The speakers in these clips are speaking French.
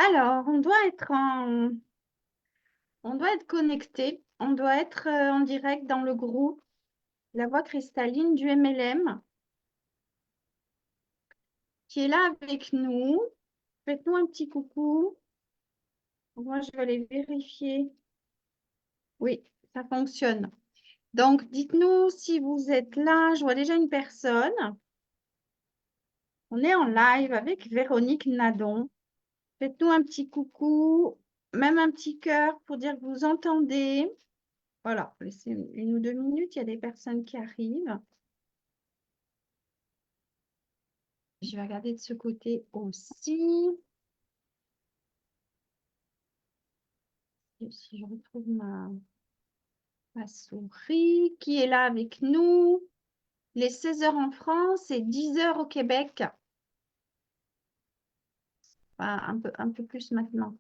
Alors, on doit être connecté, on doit être en direct dans le groupe La Voix Cristalline du MLM qui est là avec nous. Faites-nous un petit coucou. Moi, je vais aller vérifier. Oui, ça fonctionne. Donc, dites-nous si vous êtes là. Je vois déjà une personne. On est en live avec Véronique Nadon. Faites-nous un petit coucou, même un petit cœur pour dire que vous entendez. Voilà, laissez une ou deux minutes, il y a des personnes qui arrivent. Je vais regarder de ce côté aussi. Si je retrouve ma souris qui est là avec nous. Les 16 heures en France et 10 heures au Québec. Enfin, un peu plus maintenant.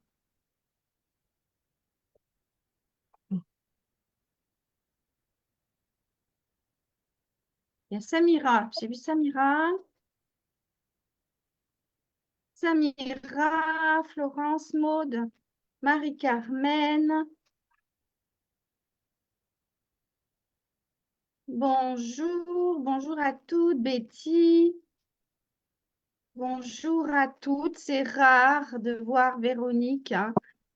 Il y a Samira. J'ai vu Samira. Samira, Florence, Maude, Marie-Carmen. Bonjour, bonjour à toutes, Betty. Bonjour à toutes. C'est rare de voir Véronique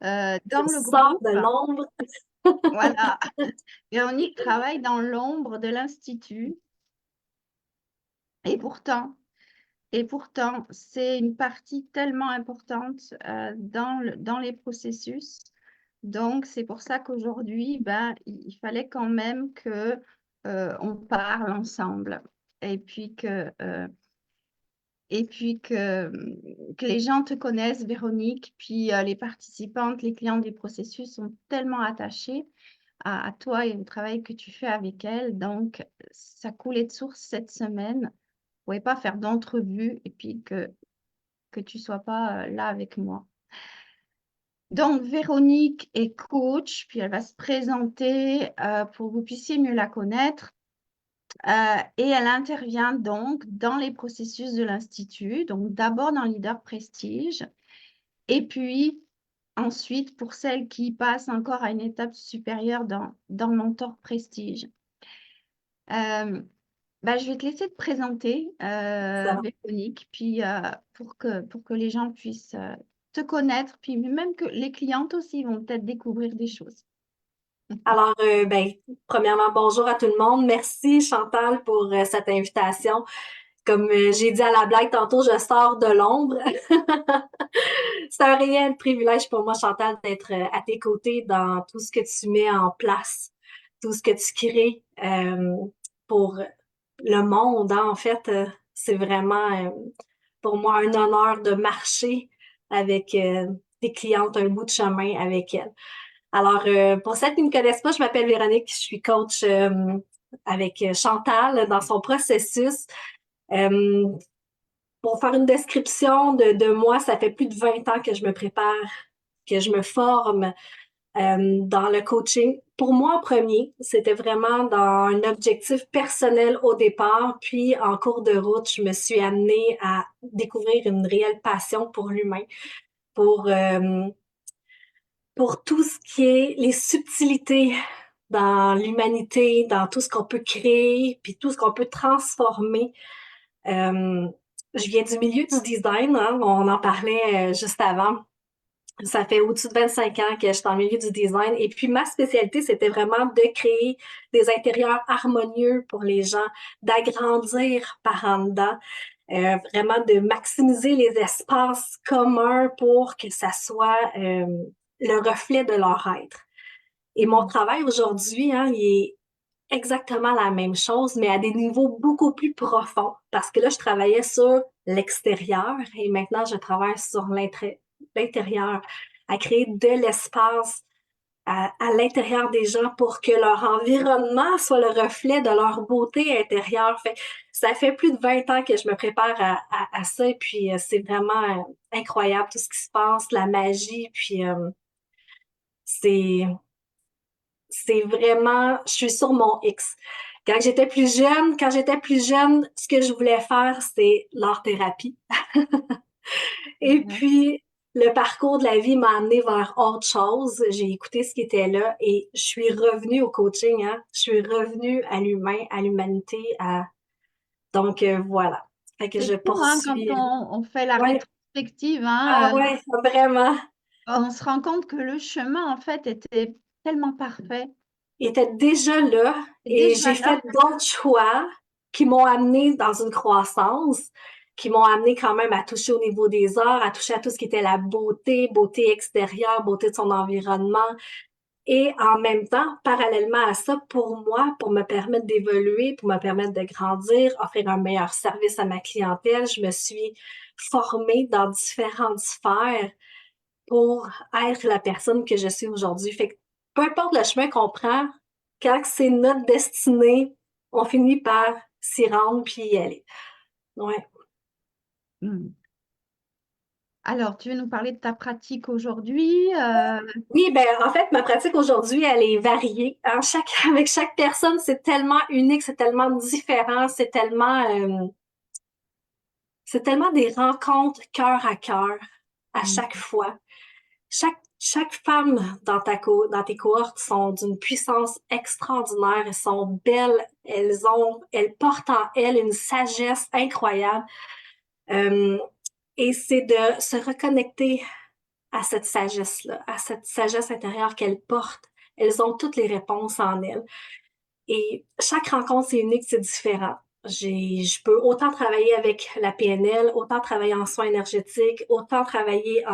Je dans le sors groupe. de l'ombre. Voilà. Véronique travaille dans l'ombre de l'Institut. Et pourtant, c'est une partie tellement importante dans les processus. Donc, c'est pour ça qu'aujourd'hui, ben, il fallait quand même que on parle ensemble. Et puis que, euh, que les gens te connaissent, Véronique, puis les participantes, les clients du processus sont tellement attachés à toi et au travail que tu fais avec elles. Donc, ça coulait de source cette semaine. On ne pouvait pas faire d'entrevue et puis que tu ne sois pas là avec moi. Donc, Véronique est coach, puis elle va se présenter pour que vous puissiez mieux la connaître. Et elle intervient donc dans les processus de l'Institut, donc d'abord dans Leader Prestige, et puis ensuite pour celles qui passent encore à une étape supérieure dans Mentor Prestige. Bah, je vais te laisser te présenter, Ça va. Véronique, puis pour que les gens puissent te connaître, puis même que les clientes aussi vont peut-être découvrir des choses. Alors, premièrement, bonjour à tout le monde. Merci Chantal pour cette invitation. Comme j'ai dit à la blague tantôt, je sors de l'ombre. C'est un réel privilège pour moi, Chantal, d'être à tes côtés dans tout ce que tu mets en place, tout ce que tu crées pour le monde, hein. En fait, c'est vraiment pour moi un honneur de marcher avec tes clientes un bout de chemin avec elles. Alors, pour celles qui ne me connaissent pas, je m'appelle Véronique, je suis coach avec Chantal dans son processus. Euh, pour faire une description de moi, ça fait plus de 20 ans que je me prépare, que je me forme dans le coaching. Pour moi, en premier, c'était vraiment dans un objectif personnel au départ, puis en cours de route, je me suis amenée à découvrir une réelle passion pour l'humain, pour, euh, pour tout ce qui est les subtilités dans l'humanité, dans tout ce qu'on peut créer, puis tout ce qu'on peut transformer. Euh, je viens du milieu du design, hein, on en parlait juste avant. Ça fait au-dessus de 25 ans que je suis dans le milieu du design. Et puis, ma spécialité, c'était vraiment de créer des intérieurs harmonieux pour les gens, d'agrandir par en dedans, vraiment de maximiser les espaces communs pour que ça soit le reflet de leur être. Et mon travail aujourd'hui, hein, il est exactement la même chose, mais à des niveaux beaucoup plus profonds. Parce que là, je travaillais sur l'extérieur et maintenant, je travaille sur l'intérieur, à créer de l'espace à l'intérieur des gens pour que leur environnement soit le reflet de leur beauté intérieure. Ça fait plus de 20 ans que je me prépare à ça et puis c'est vraiment incroyable tout ce qui se passe, la magie, puis c'est c'est vraiment, je suis sur mon X. Quand j'étais plus jeune, ce que je voulais faire, c'est l'art-thérapie. Et Mhm. puis, le parcours de la vie m'a amené vers autre chose. J'ai écouté ce qui était là et je suis revenue au coaching, hein. Je suis revenue à l'humain, à l'humanité, à... Donc, voilà. Fait que C'est je fou, hein, quand poursuis. on fait la Ouais. rétrospective, Ah hein, ouais, vraiment. on se rend compte que le chemin, en fait, était tellement parfait. Il était déjà là Et et déjà j'ai là, fait d'autres choix qui m'ont amené dans une croissance, qui m'ont amené quand même à toucher au niveau des arts, à toucher à tout ce qui était la beauté, beauté extérieure, beauté de son environnement. Et en même temps, parallèlement à ça, pour moi, pour me permettre d'évoluer, pour me permettre de grandir, offrir un meilleur service à ma clientèle, je me suis formée dans différentes sphères pour être la personne que je suis aujourd'hui. Fait que peu importe le chemin qu'on prend, quand c'est notre destinée, on finit par s'y rendre puis y aller. Ouais. hmm. Alors, tu veux nous parler de ta pratique aujourd'hui? Oui, ben en fait, ma pratique aujourd'hui, elle est variée. Hein. Avec chaque personne, c'est tellement unique, c'est tellement différent, c'est tellement des rencontres cœur à cœur à Hmm. chaque fois. Chaque femme dans tes cohortes sont d'une puissance extraordinaire. Elles sont belles. Elles portent en elles une sagesse incroyable. Euh, et c'est de se reconnecter à cette sagesse-là, à cette sagesse intérieure qu'elles portent. Elles ont toutes les réponses en elles. Et chaque rencontre, c'est unique, c'est différent. Je peux autant travailler avec la PNL, autant travailler en soins énergétiques, autant travailler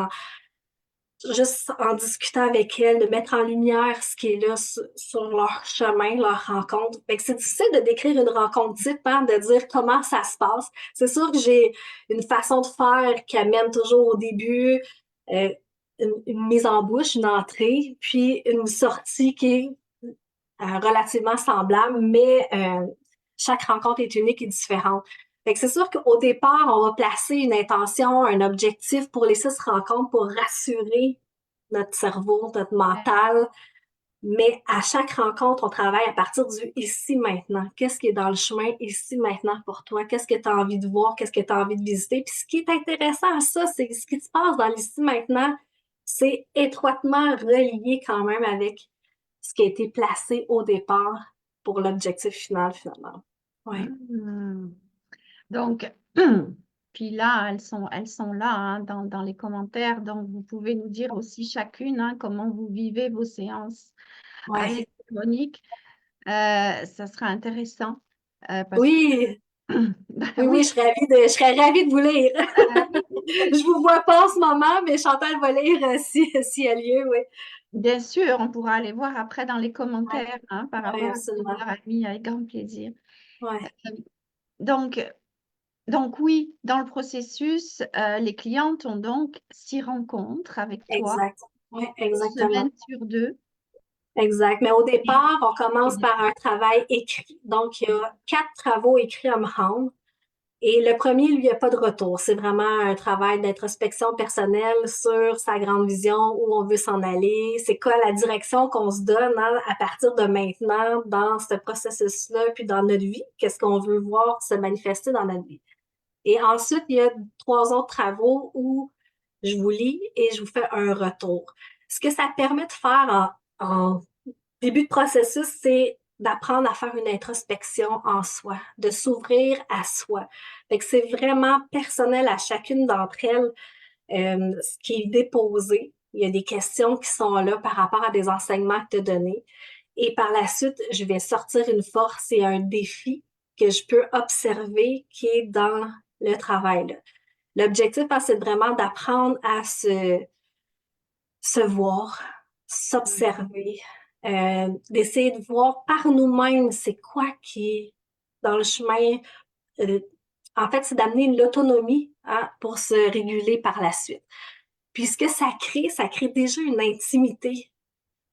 juste en discutant avec elles, de mettre en lumière ce qui est là sur leur chemin, leur rencontre. Fait que c'est difficile de décrire une rencontre type, hein, de dire comment ça se passe. C'est sûr que j'ai une façon de faire qui amène toujours au début euh, une mise en bouche, une entrée, puis une sortie qui est relativement semblable, mais chaque rencontre est unique et différente. Fait que c'est sûr qu'au départ, on va placer une intention, un objectif pour les 6 rencontres pour rassurer notre cerveau, notre mental. Mais à chaque rencontre, on travaille à partir du ici maintenant. Qu'est-ce qui est dans le chemin ici maintenant pour toi? Qu'est-ce que tu as envie de voir? Qu'est-ce que tu as envie de visiter? Puis ce qui est intéressant à ça, c'est ce qui se passe dans l'ici maintenant, c'est étroitement relié quand même avec ce qui a été placé au départ pour l'objectif final, finalement. Oui. Hmm. Donc, puis là, elles sont là, hein, dans les commentaires. Donc, vous pouvez nous dire aussi chacune, hein, comment vous vivez vos séances Ouais. avec Véronique. Ça sera intéressant parce que, Oui, bah oui, oui, je serais ravie de vous lire. oui, Je vous vois pas en ce moment, mais Chantal va lire si a lieu, oui. bien sûr, on pourra aller voir après dans les Ouais, commentaires, hein, par ouais, rapport à ce que vous absolument. leur avez mis avec grand plaisir. Ouais, Euh, Donc, donc oui, dans le processus, les clientes ont donc 6 rencontres avec toi, exact. Oui, une exactement. semaine sur 2. Exact. Mais au Et, départ, on et commence des- par un travail écrit. Donc, il y a 4 travaux écrits à me rendre. Et le premier, lui, il n'y a pas de retour. C'est vraiment un travail d'introspection personnelle sur sa grande vision, où on veut s'en aller. C'est quoi la direction qu'on se donne, hein, à partir de maintenant dans ce processus-là, puis dans notre vie. Qu'est-ce qu'on veut voir se manifester dans notre vie. Et ensuite, il y a 3 autres travaux où je vous lis et je vous fais un retour. Ce que ça permet de faire en début de processus, c'est d'apprendre à faire une introspection en soi, de s'ouvrir à soi. Fait que c'est vraiment personnel à chacune d'entre elles, ce qui est déposé. Il y a des questions qui sont là par rapport à des enseignements que tu as donnés. Et par la suite, je vais sortir une force et un défi que je peux observer qui est dans le travail. Là. L'objectif, hein, c'est vraiment d'apprendre à se voir, s'observer, d'essayer de voir par nous-mêmes c'est quoi qui est dans le chemin. Euh, en fait, c'est d'amener l'autonomie, hein, pour se réguler par la suite. Puis ce que ça crée déjà une intimité.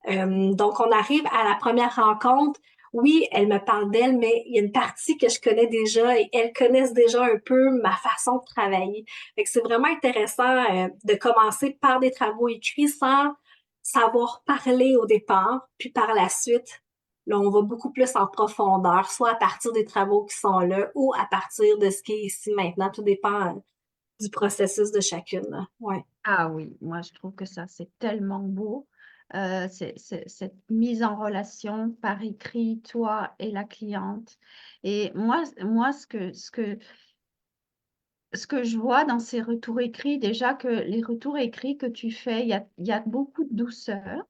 Donc, on arrive à la première rencontre. Oui, elle me parle d'elle, mais il y a une partie que je connais déjà et elles connaissent déjà un peu ma façon de travailler. Fait que c'est vraiment intéressant de commencer par des travaux écrits sans savoir parler au départ, puis par la suite, là, on va beaucoup plus en profondeur, soit à partir des travaux qui sont là ou à partir de ce qui est ici maintenant. Tout dépend. du processus de chacune, là. Ouais. Ah oui, moi je trouve que ça c'est tellement beau. Cette mise en relation par écrit, toi et la cliente. Et moi ce que je vois dans ces retours écrits, déjà que les retours écrits que tu fais, il y a beaucoup de douceur.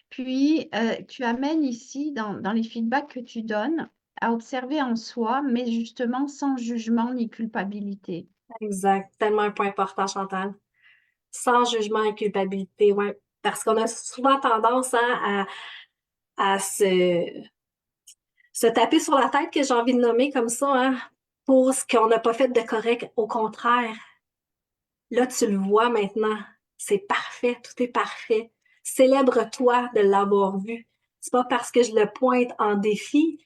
Puis, tu amènes ici dans les feedbacks que tu donnes à observer en soi, mais justement sans jugement ni culpabilité. Exact. Tellement un point important, Chantal. Sans jugement et culpabilité, ouais. Parce qu'on a souvent tendance, hein, à se taper sur la tête, que j'ai envie de nommer comme ça, hein, pour ce qu'on n'a pas fait de correct. Au contraire, là, tu le vois maintenant. C'est parfait, tout est parfait. Célèbre-toi de l'avoir vu. C'est pas parce que je le pointe en défi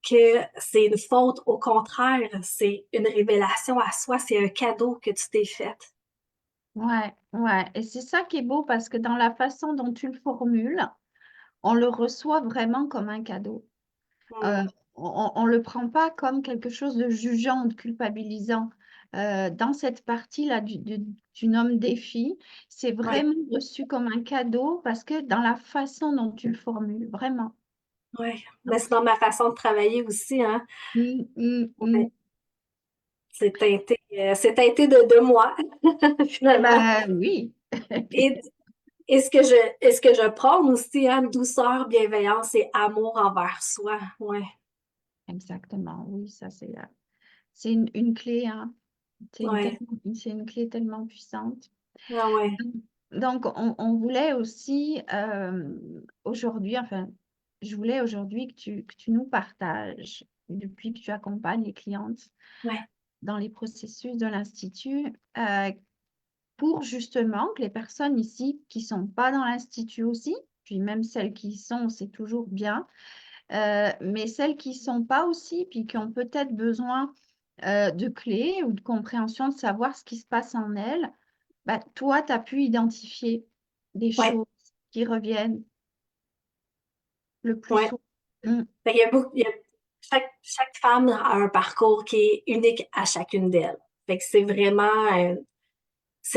que c'est une faute. Au contraire, c'est une révélation à soi, c'est un cadeau que tu t'es fait. Ouais, ouais. Et c'est ça qui est beau parce que dans la façon dont tu le formules, on le reçoit vraiment comme un cadeau. Mm. Euh, on ne le prend pas comme quelque chose de jugeant, de culpabilisant. Dans cette partie-là du nomme défi, c'est Ouais, vraiment reçu comme un cadeau parce que dans la façon dont tu le formules, vraiment. ouais. Mais Donc, c'est dans ma façon de travailler aussi, hein. Ouais. mm. C'est teinté de moi, Eh finalement. ben oui. Et, et ce que je prône aussi, hein, douceur, bienveillance et amour envers soi. Ouais, Exactement, oui, ça c'est une clé, hein. ouais, C'est une clé tellement puissante. ah ouais, Donc, on voulait aussi aujourd'hui, enfin, je voulais aujourd'hui que tu nous partages, depuis que tu accompagnes les clientes ouais, dans les processus de l'Institut, pour justement que les personnes ici qui ne sont pas dans l'Institut aussi, puis même celles qui y sont, c'est toujours bien, mais celles qui ne sont pas aussi, puis qui ont peut-être besoin de clés ou de compréhension, de savoir ce qui se passe en elles, bah, toi, tu as pu identifier des ouais, choses qui reviennent le plus ouais. souvent. Mm. Fait qu'il y a beaucoup, chaque femme a un parcours qui est unique à chacune d'elles. Fait que c'est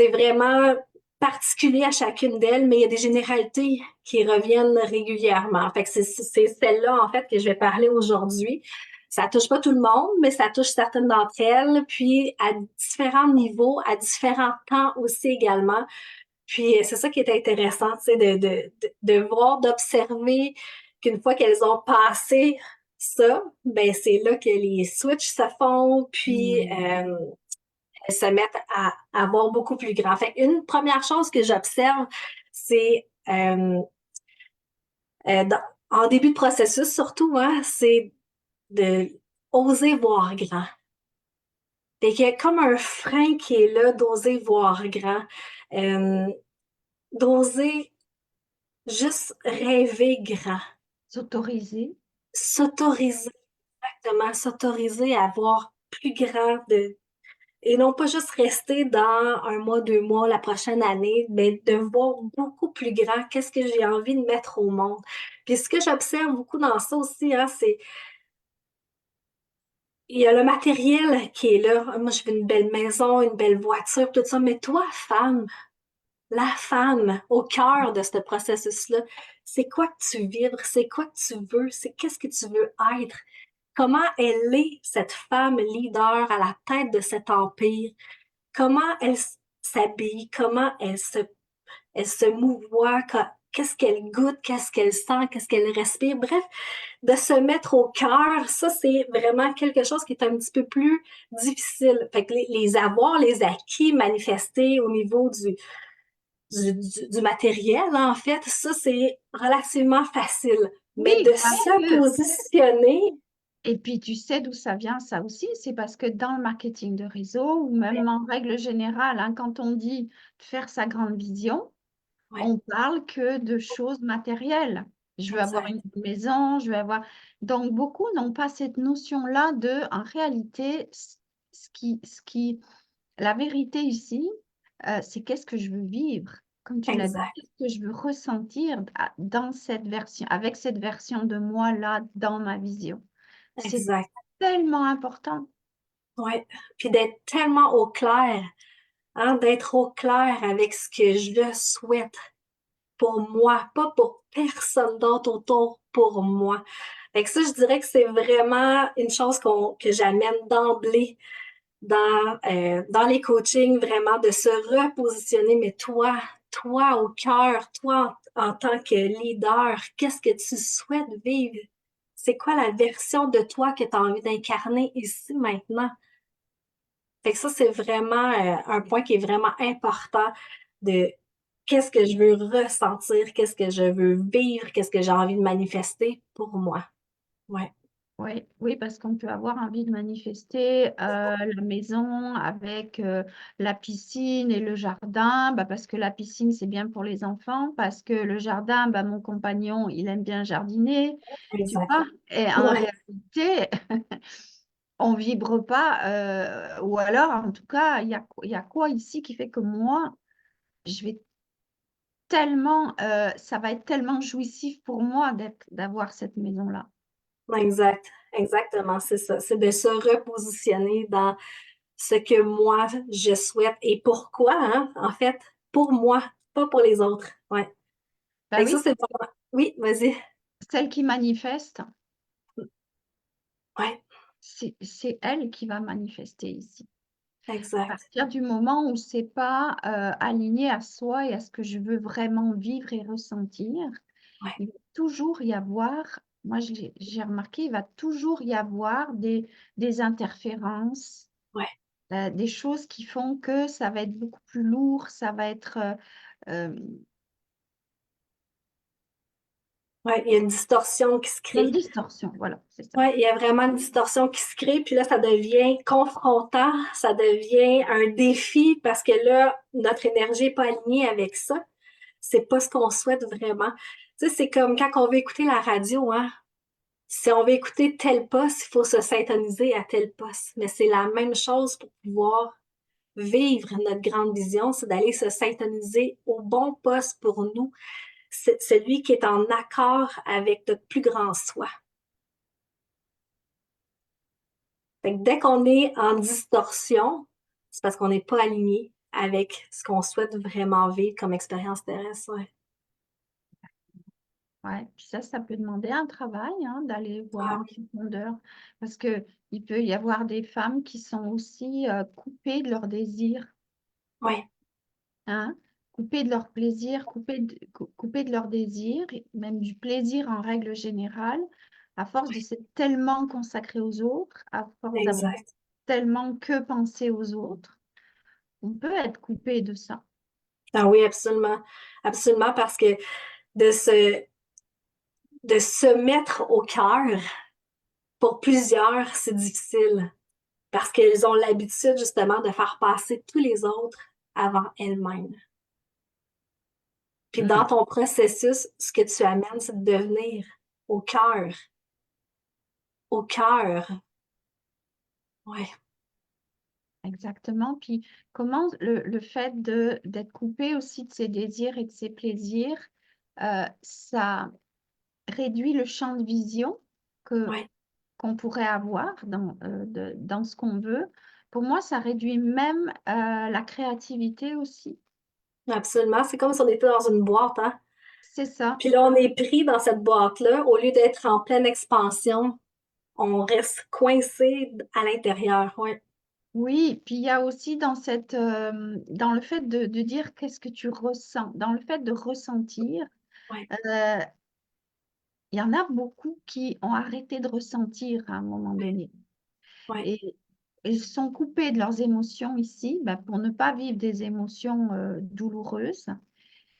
vraiment particulier à chacune d'elles, mais il y a des généralités qui reviennent régulièrement. Fait que c'est celle-là, en fait, que je vais parler aujourd'hui. Ça touche pas tout le monde, mais ça touche certaines d'entre elles, puis à différents niveaux, à différents temps aussi également. Puis c'est ça qui est intéressant, tu sais, de voir, d'observer qu'une fois qu'elles ont passé ça, ben c'est là que les switches se font, puis Mm. elles se mettent à voir beaucoup plus grand. Fait une première chose que j'observe, c'est en début de processus surtout, hein, c'est de oser voir grand. Fait qu'il y a comme un frein qui est là d'oser voir grand, euh, d'oser juste rêver grand, S'autoriser. s'autoriser, exactement, s'autoriser à voir plus grand et non pas juste rester dans un mois, 2 mois, la prochaine année, mais de voir beaucoup plus grand, qu'est-ce que j'ai envie de mettre au monde. Puis ce que j'observe beaucoup dans ça aussi, hein, c'est il y a le matériel qui est là. Moi, je veux une belle maison, une belle voiture, tout ça. Mais toi, femme, la femme au cœur de ce processus-là, c'est quoi que tu vibres, c'est quoi que tu veux, c'est qu'est-ce que tu veux être, comment elle est, cette femme leader à la tête de cet empire, comment elle s'habille, comment elle se mouvoie, qu'est-ce qu'elle goûte, qu'est-ce qu'elle sent, qu'est-ce qu'elle respire. Bref, de se mettre au cœur, ça, c'est vraiment quelque chose qui est un petit peu plus difficile. Fait que les avoirs, les acquis manifestés au niveau du matériel, en fait, ça, c'est relativement facile. Mais Oui, de parce se que, positionner, et puis tu sais d'où ça vient, ça aussi, c'est parce que dans le marketing de réseau, ou même en règle générale, hein, quand on dit de faire sa grande vision, ouais, on parle que de choses matérielles. Je veux avoir exact, une maison, je veux avoir. Donc, beaucoup n'ont pas cette notion-là de, en réalité, ce qui, la vérité ici, c'est qu'est-ce que je veux vivre, comme tu l'as dit, exact, qu'est-ce que je veux ressentir dans cette version, avec cette version de moi-là, dans ma vision. C'est exact. tellement important. Ouais. Puis d'être tellement au clair hein, d'être au clair avec ce que je souhaite pour moi, pas pour personne d'autre autour, pour moi. Fait que ça, je dirais que c'est vraiment une chose que j'amène d'emblée dans les coachings, vraiment de se repositionner, mais toi au cœur, toi en tant que leader, qu'est-ce que tu souhaites vivre? C'est quoi la version de toi que tu as envie d'incarner ici maintenant? Fait que ça, c'est vraiment un point qui est vraiment important de qu'est-ce que je veux ressentir, qu'est-ce que je veux vivre, qu'est-ce que j'ai envie de manifester pour moi. Ouais, Oui, oui, parce qu'on peut avoir envie de manifester la maison avec la piscine et le jardin, bah, parce que la piscine, c'est bien pour les enfants, parce que le jardin, bah, mon compagnon, il aime bien jardiner, tu exact. vois. Et en Ouais, réalité, on vibre pas, ou alors, en tout cas, il y a quoi ici qui fait que moi, je vais tellement, ça va être tellement jouissif pour moi d'avoir cette maison-là. exact. Exactement, c'est ça. C'est de se repositionner dans ce que moi je souhaite et pourquoi, hein, en fait, pour moi, pas pour les autres. Ouais. Bah Fait que ça, oui, c'est vraiment. Oui, vas-y. celle qui manifeste. Ouais, C'est elle qui va manifester ici. À exact. partir du moment où c'est pas aligné à soi et à ce que je veux vraiment vivre et ressentir, Ouais, il va toujours y avoir, moi j'ai remarqué, il va toujours y avoir des interférences, ouais, des choses qui font que ça va être beaucoup plus lourd, ça va être euh, ouais, il y a une distorsion qui se il y a une crée. distorsion, voilà, c'est ça. Ouais, il y a vraiment une distorsion qui se crée, puis là, ça devient confrontant, ça devient un défi parce que là, notre énergie n'est pas alignée avec ça. C'est pas ce qu'on souhaite vraiment. Tu sais, c'est comme quand on veut écouter la radio, hein. Si on veut écouter tel poste, il faut se syntoniser à tel poste. Mais c'est la même chose pour pouvoir vivre notre grande vision, c'est d'aller se syntoniser au bon poste pour nous, c'est celui qui est en accord avec notre plus grand soi. Fait que dès qu'on est en distorsion, c'est parce qu'on n'est pas aligné avec ce qu'on souhaite vraiment vivre comme expérience terrestre. Ouais. Ouais, puis ça peut demander un travail, hein, d'aller voir Ah en oui, profondeur, parce que il peut y avoir des femmes qui sont aussi coupées de leur désir, ouais, hein, coupées de leur plaisir, coupées de leur désir, et même du plaisir en règle générale, à force de s'être tellement consacré aux autres, à force d'avoir exact. tellement que pensé aux autres, on peut être coupé de ça. Ah oui, absolument. Absolument, parce que de se, de se mettre au cœur, pour plusieurs, c'est difficile. Parce qu'elles ont l'habitude justement de faire passer tous les autres avant elles-mêmes. Puis dans ton processus, ce que tu amènes, c'est de devenir au cœur. Au cœur. Ouais, Exactement. Puis comment le fait d'être coupé aussi de ses désirs et de ses plaisirs, ça réduit le champ de vision ouais, qu'on pourrait avoir dans ce qu'on veut. Pour moi, ça réduit même la créativité aussi. absolument. C'est comme si on était dans une boîte, hein. C'est ça. Puis là, on est pris dans cette boîte-là. Au lieu d'être en pleine expansion, on reste coincé à l'intérieur. Ouais, Oui, puis il y a aussi dans le fait de dire qu'est-ce que tu ressens, dans le fait de ressentir, ouais, euh, il y en a beaucoup qui ont arrêté de ressentir à un moment donné. ouais, Et ils sont coupés de leurs émotions ici, ben, pour ne pas vivre des émotions douloureuses.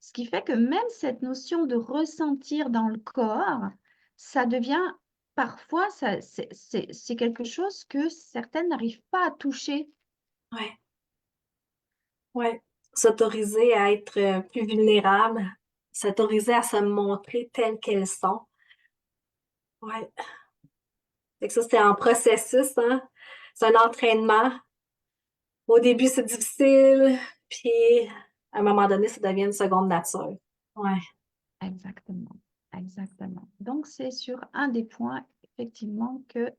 Ce qui fait que même cette notion de ressentir dans le corps, ça devient parfois, c'est quelque chose que certaines n'arrivent pas à toucher. ouais, ouais. S'autoriser à être plus vulnérable, s'autoriser à se montrer telles qu'elles sont. Ouais. Fait que ça, c'est en processus, hein. C'est un entraînement. Au début, c'est difficile, puis à un moment donné, ça devient une seconde nature. Ouais. Exactement, exactement. Donc, c'est sur un des points, effectivement, que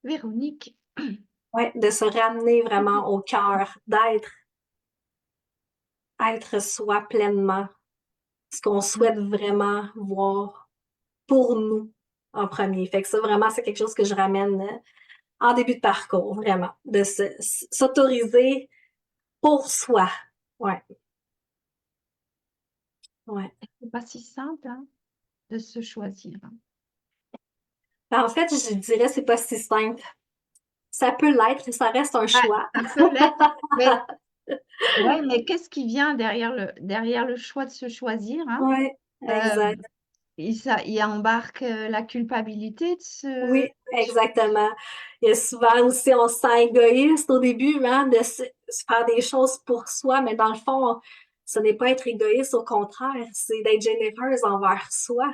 Véronique, Ouais, de se ramener vraiment au cœur, d'être. être soi pleinement, ce qu'on souhaite vraiment voir pour nous en premier. Fait que ça, vraiment, c'est quelque chose que je ramène en début de parcours, vraiment, de s'autoriser pour soi. Ouais, ouais. C'est pas si simple, hein, de se choisir, hein. En fait, je dirais c'est pas si simple. Ça peut l'être, ça reste un Ouais, choix. ça peut l'être, mais ouais, mais qu'est-ce qui vient derrière le choix de se choisir, hein? Ouais, exact. Il embarque, la culpabilité de se Oui, exactement. Il y a souvent aussi, on se sent égoïste au début, hein, de se faire des choses pour soi, mais dans le fond, ce n'est pas être égoïste, au contraire, c'est d'être généreuse envers soi.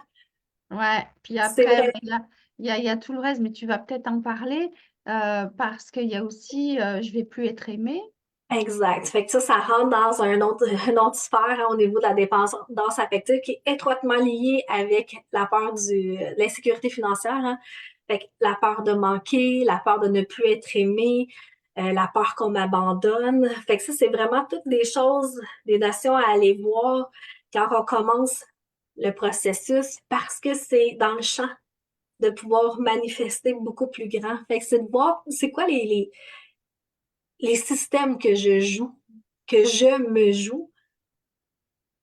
ouais, puis C'est après, vrai. bah, il y a tout le reste, mais tu vas peut-être en parler, parce qu'il y a aussi, je vais plus être aimée. Exact. Fait que ça rentre dans une autre sphère, hein, au niveau de la dépendance affective qui est étroitement liée avec la peur de l'insécurité financière, hein. Fait que la peur de manquer, la peur de ne plus être aimé, la peur qu'on m'abandonne. Fait que ça, c'est vraiment toutes des choses, des notions à aller voir quand on commence le processus parce que c'est dans le champ de pouvoir manifester beaucoup plus grand. Fait que c'est de voir c'est quoi les systèmes que je joue, que je me joue,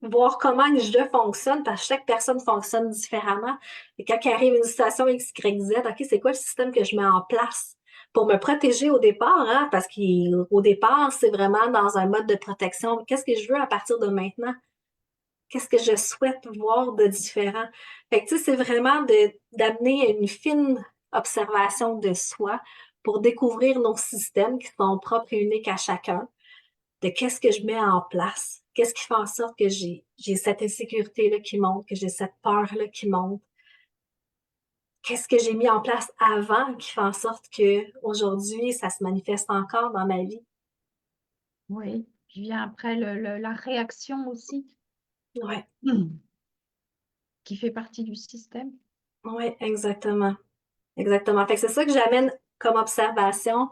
voir comment je fonctionne, parce que chaque personne fonctionne différemment. Et quand il arrive une situation X, Y, Z, OK, c'est quoi le système que je mets en place pour me protéger au départ, hein, parce qu'au départ, c'est vraiment dans un mode de protection. Qu'est-ce que je veux à partir de maintenant? Qu'est-ce que je souhaite voir de différent? Fait que, tu sais, c'est vraiment d'amener une fine observation de soi pour découvrir nos systèmes qui sont propres et uniques à chacun, de qu'est-ce que je mets en place, qu'est-ce qui fait en sorte que j'ai cette insécurité-là qui monte, que j'ai cette peur-là qui monte, qu'est-ce que j'ai mis en place avant qui fait en sorte que aujourd'hui ça se manifeste encore dans ma vie. Oui, puis vient après la réaction aussi, Ouais, qui fait partie du système. ouais, exactement, exactement. Fait que c'est ça que j'amène comme observation,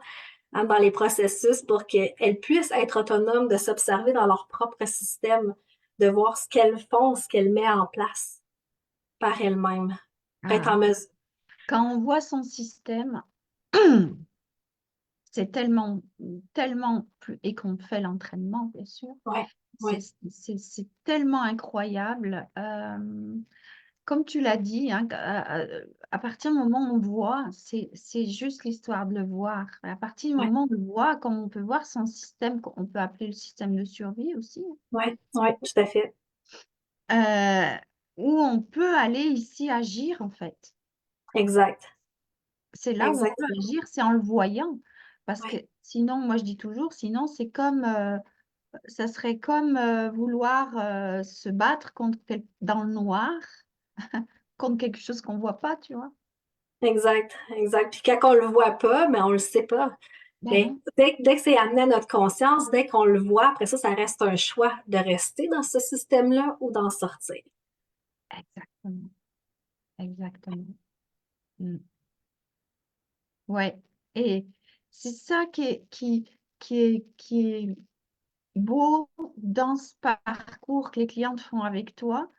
hein, dans les processus pour qu'elles puissent être autonomes de s'observer dans leur propre système, de voir ce qu'elles font, ce qu'elles mettent en place par elles-mêmes, être Ah, en mesure. quand on voit son système, c'est tellement plus et qu'on fait l'entraînement, bien sûr, Ouais, c'est ouais, c'est tellement incroyable. Comme tu l'as dit, hein, à partir du moment où on voit, c'est juste l'histoire de le voir. À partir du ouais. moment où on le voit, comme on peut voir son système, qu'on peut appeler le système de survie aussi, Ouais, ouais, tout à fait. euh, où on peut aller ici agir, en fait. Exact, C'est là où on peut exactement. agir, c'est en le voyant. Parce que Ouais, sinon, moi je dis toujours, sinon c'est comme, ça serait comme vouloir se battre dans le noir, contre quelque chose qu'on voit pas, tu vois. exact, exact. Puis quand on le voit pas, mais on le sait pas. Ben Mais non, dès que c'est amené à notre conscience, dès qu'on le voit, après ça reste un choix de rester dans ce système-là ou d'en sortir. exactement, exactement. Mm. Ouais. Et c'est ça qui est beau dans ce parcours que les clientes font avec toi.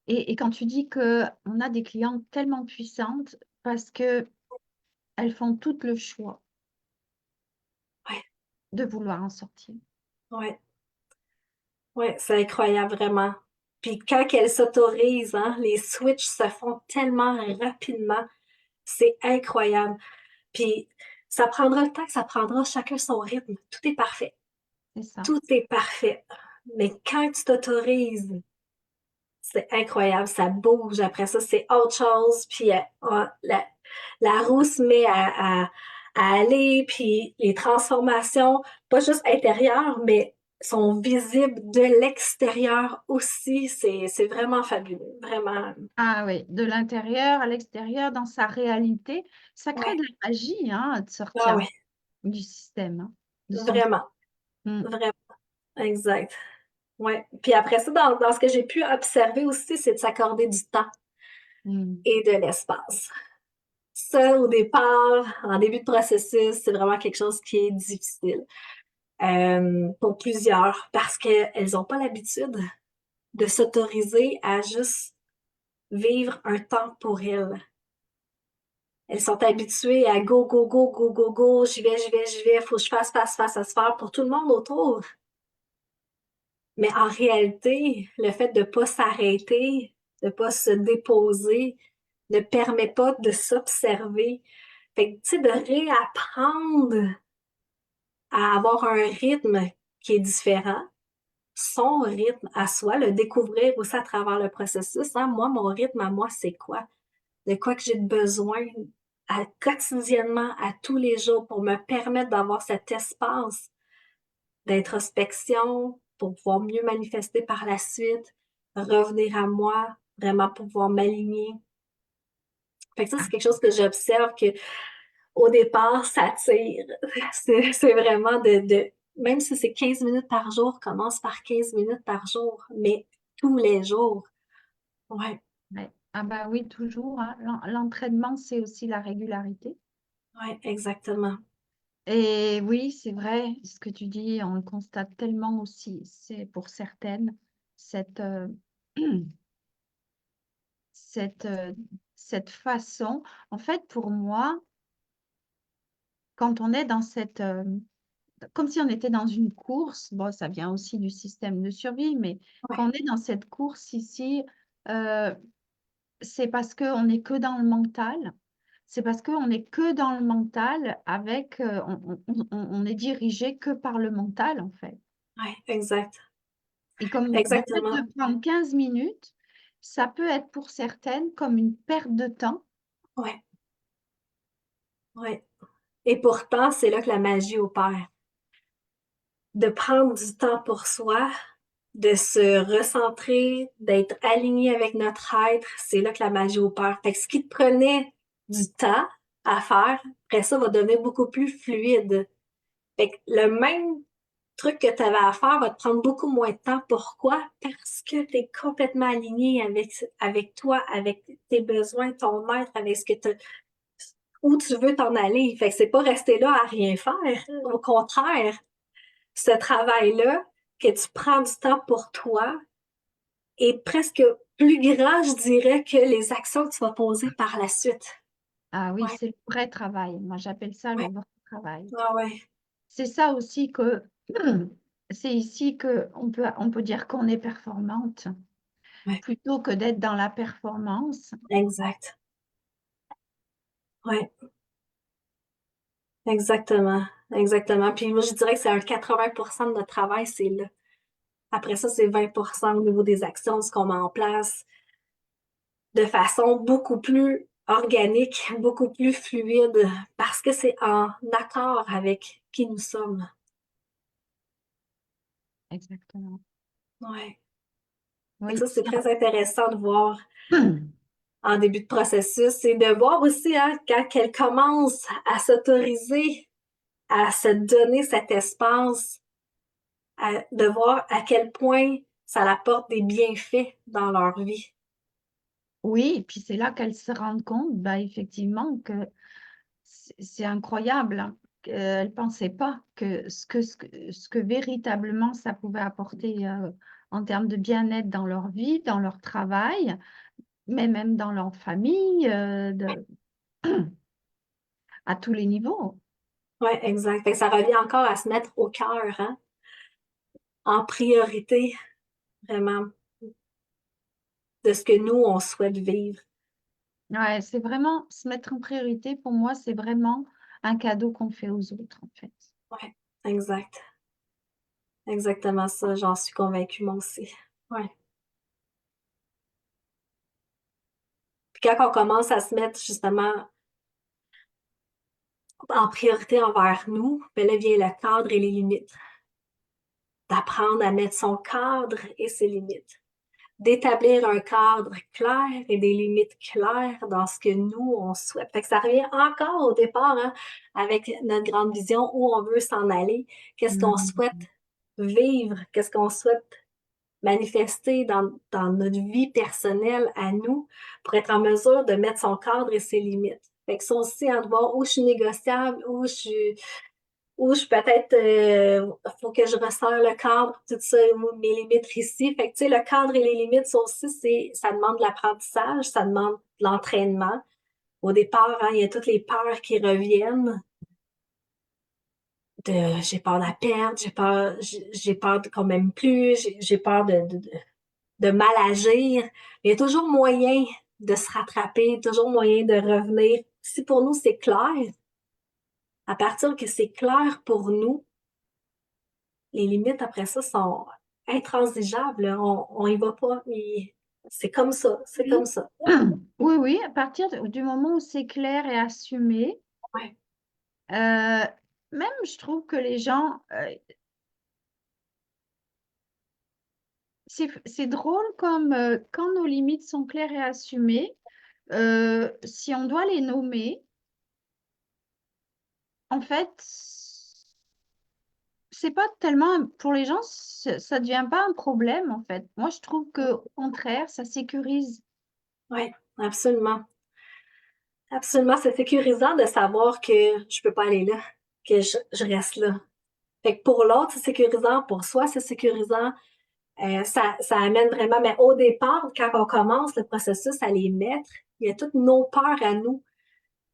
Et quand tu dis que on a des clientes tellement puissantes parce que elles font toutes le choix Ouais, de vouloir en sortir. ouais, ouais, c'est incroyable vraiment. Puis quand elles s'autorisent, hein, les switches se font tellement rapidement, c'est incroyable. Puis ça prendra le temps que ça prendra, chacun son rythme. Tout est parfait. C'est ça. Tout est parfait. Mais quand tu t'autorises, c'est incroyable, ça bouge. Après ça, c'est autre chose. Puis la roue se met à aller. Puis les transformations, pas juste intérieures, mais sont visibles de l'extérieur aussi. C'est vraiment fabuleux. Vraiment. Ah oui, de l'intérieur à l'extérieur, dans sa réalité, ça crée Ouais. de la magie, hein, de Ah sortir ouais. du système, hein, de son. Vraiment. Mm, Vraiment. Exact. Ouais. Puis après ça, dans ce que j'ai pu observer aussi, c'est de s'accorder du temps mm. et de l'espace. Ça, au départ, en début de processus, c'est vraiment quelque chose qui est difficile. pour plusieurs parce qu'elles n'ont pas l'habitude de s'autoriser à juste vivre un temps pour elles. Elles sont habituées à go, go, go, go, go, go, j'y vais, j'y vais, j'y vais, faut que je fasse, fasse, fasse, à se faire pour tout le monde autour. Mais en réalité, le fait de ne pas s'arrêter, de ne pas se déposer, ne permet pas de s'observer. Fait que, tu sais, de réapprendre à avoir un rythme qui est différent, son rythme à soi, le découvrir aussi à travers le processus. Hein. Moi, mon rythme à moi, c'est quoi? De quoi que j'ai besoin quotidiennement, à tous les jours, pour me permettre d'avoir cet espace d'introspection, pour pouvoir mieux manifester par la suite, revenir à moi, vraiment pouvoir m'aligner. Fait que ça, c'est quelque chose que j'observe que au départ, ça tire. C'est vraiment même si c'est 15 minutes par jour, commence par 15 minutes par jour, mais tous les jours. Ouais, Ouais. Ah bah oui, toujours, hein. L'entraînement, c'est aussi la régularité. ouais, exactement. Et oui, c'est vrai, ce que tu dis, on le constate tellement aussi, c'est pour certaines, cette, cette, cette façon. En fait, pour moi, quand on est dans cette, comme si on était dans une course, bon, ça vient aussi du système de survie, mais Ouais, quand on est dans cette course ici, euh, c'est parce qu'on n'est que dans le mental. C'est parce qu'on n'est que dans le mental avec, on est dirigé que par le mental, en fait. ouais, exact. Et comme le fait Exactement. de prendre 15 minutes, ça peut être pour certaines comme une perte de temps. Ouais, ouais. Et pourtant, c'est là que la magie opère. De prendre du temps pour soi, de se recentrer, d'être aligné avec notre être, c'est là que la magie opère. Fait que ce qui te prenait du temps à faire, après ça, va devenir beaucoup plus fluide. Fait que le même truc que tu avais à faire va te prendre beaucoup moins de temps. Pourquoi? Parce que tu es complètement aligné avec toi, avec tes besoins, ton être, avec ce que où tu veux t'en aller. Fait que c'est pas rester là à rien faire. Au contraire, ce travail-là, que tu prends du temps pour toi, est presque plus grand, je dirais, que les actions que tu vas poser par la suite. Ah oui, Ouais, c'est le vrai travail. Moi, j'appelle ça le ouais, vrai travail. ah ouais, C'est ça aussi que c'est ici que on peut dire qu'on est performante ouais, plutôt que d'être dans la performance. exact. Ouais, exactement, exactement. Puis moi, je dirais que c'est un 80% de notre travail, c'est là. Après ça, c'est 20% au niveau des actions, ce qu'on met en place de façon beaucoup plus organique, beaucoup plus fluide, parce que c'est en accord avec qui nous sommes. Exactement. Ouais. Fait que Oui, ça, c'est c'est très intéressant de voir un- en début de processus et de voir aussi hein, quand elle commence à s'autoriser, à se donner cet espace, de voir à quel point ça apporte des bienfaits dans leur vie. Oui, et puis c'est là qu'elles se rendent compte, bah, effectivement, que c'est incroyable, hein, qu'elles ne pensaient pas que ce que véritablement ça pouvait apporter en termes de bien-être dans leur vie, dans leur travail, mais même dans leur famille, à tous les niveaux. Oui, exact. Fait que ça revient encore à se mettre au cœur, hein, en priorité, vraiment, de ce que nous, on souhaite vivre. Ouais, c'est vraiment se mettre en priorité, pour moi, c'est vraiment un cadeau qu'on fait aux autres, en fait. Oui, exact. Exactement ça, j'en suis convaincue, moi aussi. Ouais. Puis quand on commence à se mettre justement en priorité envers nous, ben là vient le cadre et les limites. D'apprendre à mettre son cadre et ses limites. D'établir un cadre clair et des limites claires dans ce que nous, on souhaite. Fait que ça revient encore au départ, hein, avec notre grande vision, où on veut s'en aller, qu'est-ce qu'on Mhm. souhaite vivre, qu'est-ce qu'on souhaite manifester dans notre vie personnelle à nous pour être en mesure de mettre son cadre et ses limites. Fait que ça aussi, hein, de voir où je suis négociable, où je suis ou je peut-être, faut que je resserre le cadre, tout ça, mes limites ici. Fait que, tu sais, le cadre et les limites, ça aussi, ça demande de l'apprentissage, ça demande de l'entraînement. Au départ, hein, il y a toutes les peurs qui reviennent. J'ai peur de la perdre, j'ai peur qu'on m'aime plus, j'ai peur de mal agir. Mais il y a toujours moyen de se rattraper, toujours moyen de revenir. Si pour nous c'est clair, à partir que c'est clair pour nous, les limites après ça sont intransigeables. On y va pas. C'est comme ça, c'est comme Oui. ça. Oui, oui, à partir du moment où c'est clair et assumé, Ouais, euh, même je trouve que les gens, c'est drôle comme quand nos limites sont claires et assumées, si on doit les nommer, en fait, c'est pas tellement, pour les gens, ça devient pas un problème, en fait. Moi, je trouve que au contraire, ça sécurise. ouais, absolument. Absolument, c'est sécurisant de savoir que je peux pas aller là, que je reste là. Fait que pour l'autre, c'est sécurisant, pour soi, c'est sécurisant. Ça amène vraiment, mais au départ, quand on commence le processus à les mettre, il y a toutes nos peurs à nous.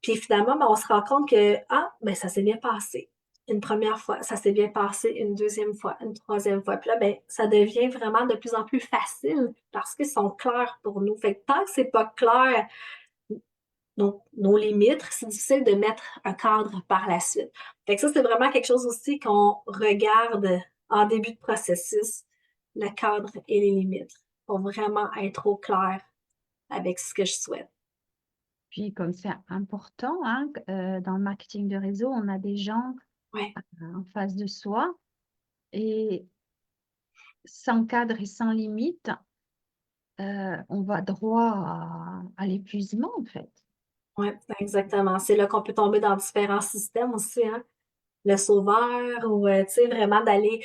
Puis finalement, ben, on se rend compte que, ah, ben, ça s'est bien passé. Une première fois, ça s'est bien passé une deuxième fois, une troisième fois. Puis là, ben, ça devient vraiment de plus en plus facile parce qu'ils sont clairs pour nous. Fait que tant que c'est pas clair, nos limites, c'est difficile de mettre un cadre par la suite. Fait que ça, c'est vraiment quelque chose aussi qu'on regarde en début de processus, le cadre et les limites, pour vraiment être au clair avec ce que je souhaite. Puis, comme c'est important, hein, dans le marketing de réseau, on a des gens Ouais, en face de soi et sans cadre et sans limite, on va droit à l'épuisement, en fait. ouais, exactement. C'est là qu'on peut tomber dans différents systèmes aussi, hein. Le sauveur ou, tu sais, vraiment d'aller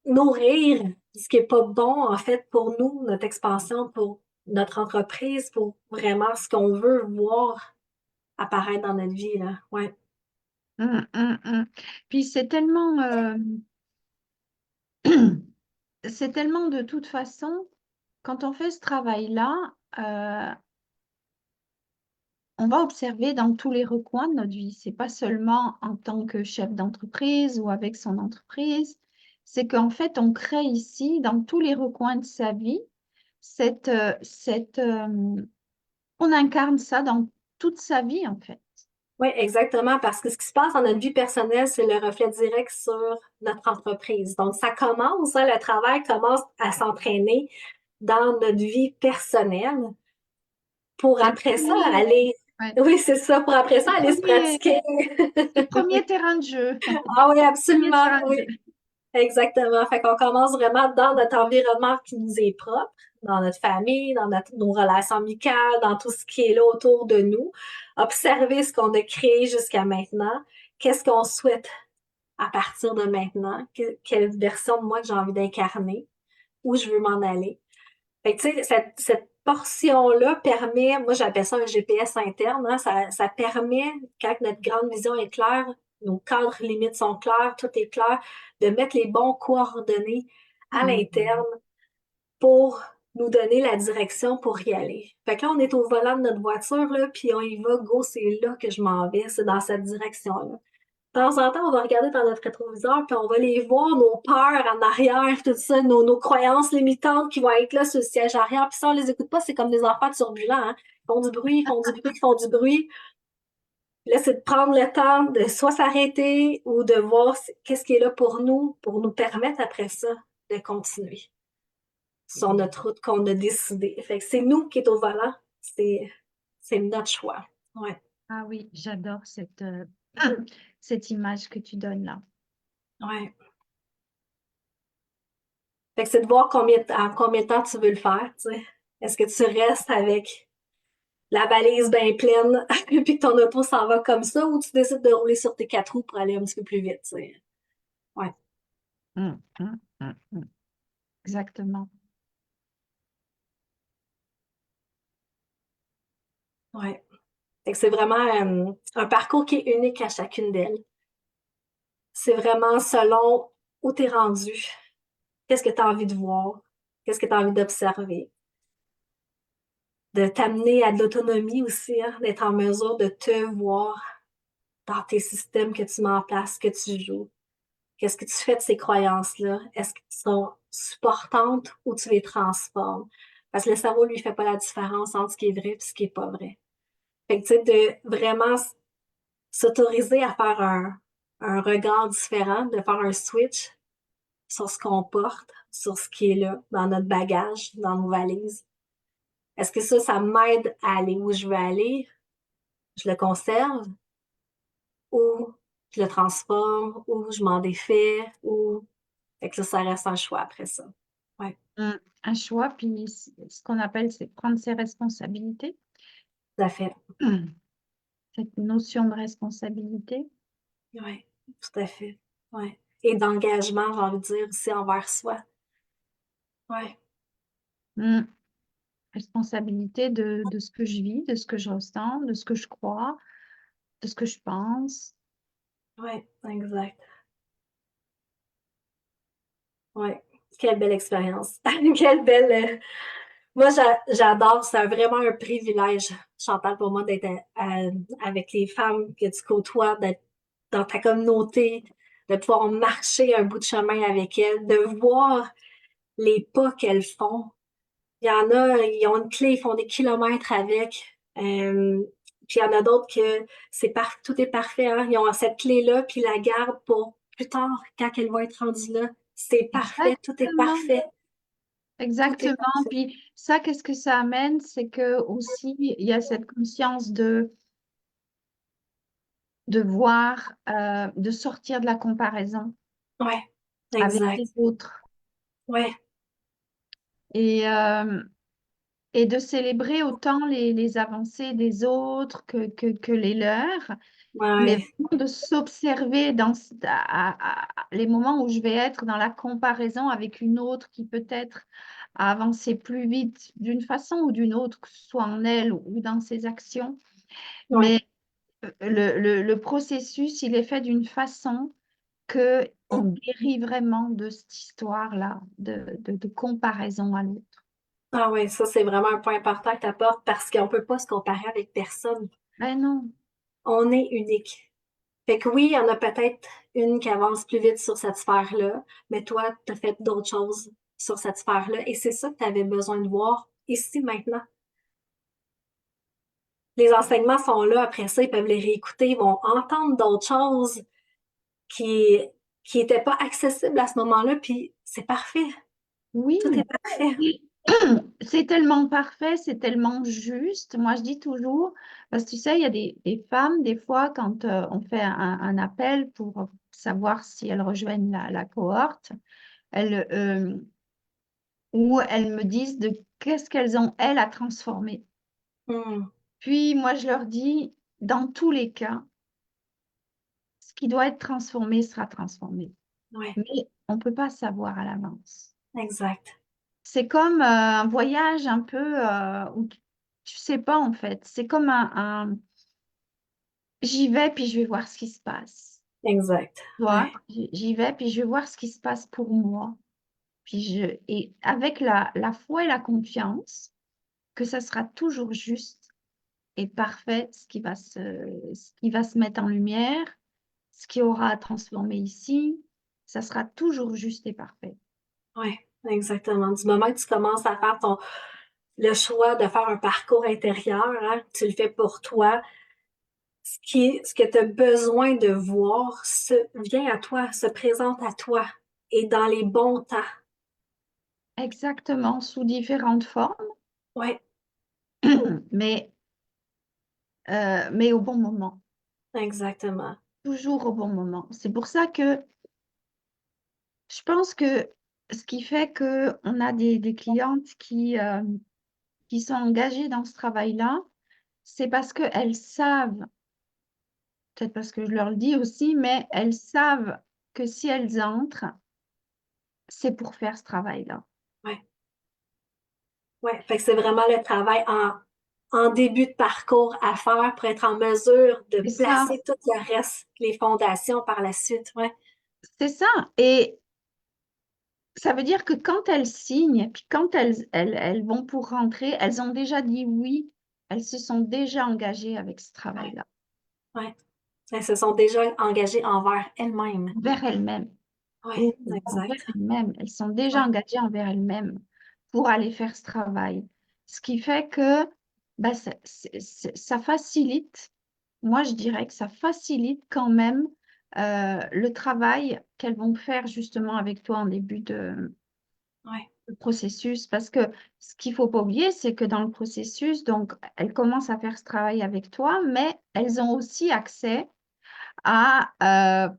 nourrir ce qui est pas bon, en fait, pour nous, notre expansion, pour notre entreprise, pour vraiment ce qu'on veut voir apparaître dans notre vie, là. Ouais, Hum. Puis c'est tellement de toute façon, quand on fait ce travail-là, on va observer dans tous les recoins de notre vie. C'est pas seulement en tant que chef d'entreprise ou avec son entreprise. C'est qu'en fait, on crée ici, dans tous les recoins de sa vie, on incarne ça dans toute sa vie, en fait. ouais, exactement, parce que ce qui se passe dans notre vie personnelle, c'est le reflet direct sur notre entreprise. Donc, ça commence, hein, le travail commence à s'entraîner dans notre vie personnelle pour C'est le après ça premier, aller, ouais, oui, c'est ça, pour après ça le aller se premier, pratiquer. le premier terrain de jeu. Ah oui, Premier absolument, terrain de oui. jeu. Exactement. Fait qu'on commence vraiment dans notre environnement qui nous est propre, dans notre famille, dans nos relations amicales, dans tout ce qui est là autour de nous. Observer ce qu'on a créé jusqu'à maintenant. Qu'est-ce qu'on souhaite à partir de maintenant? Quelle version de moi que j'ai envie d'incarner? Où je veux m'en aller? Fait que, tu sais, cette portion-là permet, moi j'appelle ça un GPS interne, hein, ça permet, quand notre grande vision est claire, nos cadres limites sont clairs, tout est clair, de mettre les bons coordonnées à l'interne pour nous donner la direction pour y aller. Fait que là, on est au volant de notre voiture, là, puis on y va, go, c'est là que je m'en vais, c'est dans cette direction-là. De temps en temps, on va regarder dans notre rétroviseur, puis on va les voir, nos peurs en arrière, tout ça, nos croyances limitantes qui vont être là sur le siège arrière. Puis ça, on les écoute pas, c'est comme des enfants turbulents, hein. Ils font du bruit, ils font du bruit, ils font du bruit. Là, c'est de prendre le temps de soit s'arrêter ou de voir qu'est-ce qui est là pour nous permettre après ça de continuer sur notre route qu'on a décidée. Fait que c'est nous qui est au volant, c'est notre choix. Ouais, Ah oui, j'adore cette image que tu donnes là. ouais. Fait que c'est de voir en combien de temps tu veux le faire, tu sais. Est-ce que tu restes avec la valise bien pleine puis que ton auto s'en va comme ça ou tu décides de rouler sur tes quatre roues pour aller un petit peu plus vite, tu sais. Ouais, Mm. Exactement. ouais. Fait que c'est vraiment un parcours qui est unique à chacune d'elles. C'est vraiment selon où tu es rendu, qu'est-ce que tu as envie de voir, qu'est-ce que tu as envie d'observer, de t'amener à de l'autonomie aussi, hein, d'être en mesure de te voir dans tes systèmes que tu mets en place, que tu joues. Qu'est-ce que tu fais de ces croyances-là? Est-ce qu'elles sont supportantes ou tu les transformes? Parce que le cerveau, lui, fait pas la différence entre ce qui est vrai et ce qui est pas vrai. Fait que, tu sais, de vraiment s'autoriser à faire un regard différent, de faire un switch sur ce qu'on porte, sur ce qui est là, dans notre bagage, dans nos valises. Est-ce que ça m'aide à aller où je veux aller? Je le conserve ou je le transforme ou je m'en défais ou fait que ça reste un choix après ça. Ouais, Un choix, puis ce qu'on appelle, c'est prendre ses responsabilités. tout à fait. Cette notion de responsabilité. Ouais, tout à fait. Ouais. Et d'engagement, j'ai envie de dire aussi envers soi. Ouais, Mm. Responsabilité de ce que je vis, de ce que je ressens, de ce que je crois, de ce que je pense. ouais, exact. Ouais. Quelle belle expérience. Quelle belle. Moi, j'adore, c'est vraiment un privilège, Chantal, pour moi, d'être avec les femmes que tu côtoies, d'être dans ta communauté, de pouvoir marcher un bout de chemin avec elles, de voir les pas qu'elles font. Il y en a, ils ont une clé, ils font des kilomètres avec. Puis il y en a d'autres que tout est parfait, hein. Ils ont cette clé-là, puis ils la gardent pour plus tard, quand elles vont être rendues là. C'est parfait, tout est Exactement. parfait, tout est Exactement. parfait. Puis ça, qu'est-ce que ça amène? C'est que aussi, il y a cette conscience de voir, de sortir de la comparaison Ouais, avec les exact. autres Ouais, et, euh, et de célébrer autant les avancées des autres que les leurs. Mais ouais, vraiment de s'observer dans les moments où je vais être dans la comparaison avec une autre qui peut-être a avancé plus vite d'une façon ou d'une autre, que ce soit en elle ou dans ses actions. ouais. Mais le processus, il est fait d'une façon que on guérit vraiment de cette histoire-là, de comparaison à l'autre. Ah ouais, ça, c'est vraiment un point important que tu apportes parce qu'on peut pas se comparer avec personne. Ben non, On est unique. Fait que oui, il y en a peut-être une qui avance plus vite sur cette sphère-là, mais toi, tu as fait d'autres choses sur cette sphère-là et c'est ça que tu avais besoin de voir ici, maintenant. Les enseignements sont là, après ça, ils peuvent les réécouter, ils vont entendre d'autres choses qui qui étaient pas accessibles à ce moment-là, puis c'est parfait. oui. Tout est parfait. C'est tellement parfait, c'est tellement juste. Moi, je dis toujours, parce que tu sais, il y a des femmes, des fois, quand on fait un appel pour savoir si elles rejoignent la cohorte, elles, ou elles me disent de qu'est-ce qu'elles ont, elles, à transformer. Mmh. Puis, moi, je leur dis, dans tous les cas, ce qui doit être transformé sera transformé. Ouais, Mais on ne peut pas savoir à l'avance. exact. C'est comme un voyage un peu où tu sais pas en fait. C'est comme j'y vais puis je vais voir ce qui se passe. Exact. Tu Ouais, vois, j'y vais puis je vais voir ce qui se passe pour moi. Et avec la foi et la confiance que ça sera toujours juste et parfait ce qui va se mettre en lumière, ce qui aura à transformer ici, ça sera toujours juste et parfait. ouais, exactement. Du moment que tu commences à faire le choix de faire un parcours intérieur, hein, tu le fais pour toi, ce que tu as besoin de voir vient à toi, se présente à toi et dans les bons temps. Exactement, sous différentes formes, Ouais, mais, mais au bon moment. exactement. Toujours au bon moment. C'est pour ça que je pense que ce qui fait qu'on a des clientes qui sont engagées dans ce travail-là, c'est parce qu'elles savent, peut-être parce que je leur le dis aussi, mais elles savent que si elles entrent, c'est pour faire ce travail-là. Ouais, ouais. Fait que c'est vraiment le travail en début de parcours à faire pour être en mesure de C'est ça, placer tout le reste, les fondations par la suite. Ouais, c'est ça. Et ça veut dire que quand elles signent, puis quand elles vont pour rentrer, elles ont déjà dit oui, elles se sont déjà engagées avec ce ouais, travail-là, ouais. Elles se sont déjà engagées envers elles-mêmes. envers elles-mêmes. Ouais, Oui, envers exact. elles-mêmes. Elles sont déjà Ouais, engagées envers elles-mêmes pour aller faire ce travail. Ce qui fait que bah, ça facilite, moi je dirais que ça facilite quand même le travail qu'elles vont faire justement avec toi en début ouais, de processus. Parce que ce qu'il ne faut pas oublier, c'est que dans le processus, donc elles commencent à faire ce travail avec toi, mais elles ont aussi accès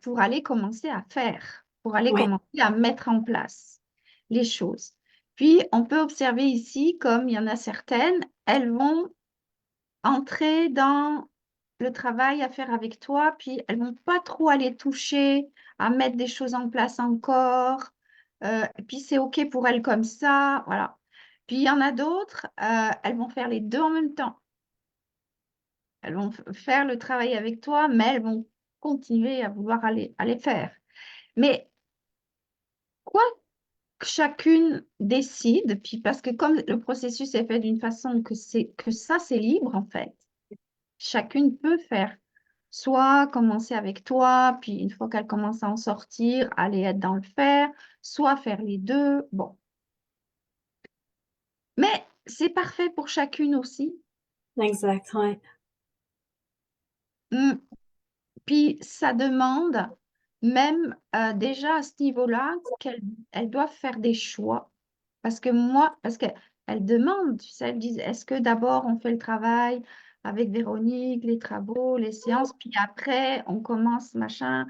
pour aller commencer à faire, pour aller ouais, commencer à mettre en place les choses. Puis, on peut observer ici, comme il y en a certaines, elles vont entrer dans le travail à faire avec toi, puis elles vont pas trop aller toucher, à mettre des choses en place encore. Et puis, c'est OK pour elles comme ça, voilà. Puis, il y en a d'autres, elles vont faire les deux en même temps. Elles vont faire le travail avec toi, mais elles vont continuer à vouloir aller faire. Mais quoi que chacune décide, puis parce que comme le processus est fait d'une façon que ça, c'est libre en fait. Chacune peut faire. Soit commencer avec toi, puis une fois qu'elle commence à en sortir, aller être dans le faire, soit faire les deux. Bon. Mais c'est parfait pour chacune aussi. exact. Ouais, Mm. Puis ça demande, même déjà à ce niveau-là, qu'elles doivent faire des choix. Parce qu'elles demandent, tu sais, elles disent, est-ce que d'abord on fait le travail avec Véronique, les travaux, les séances, puis après on commence machin.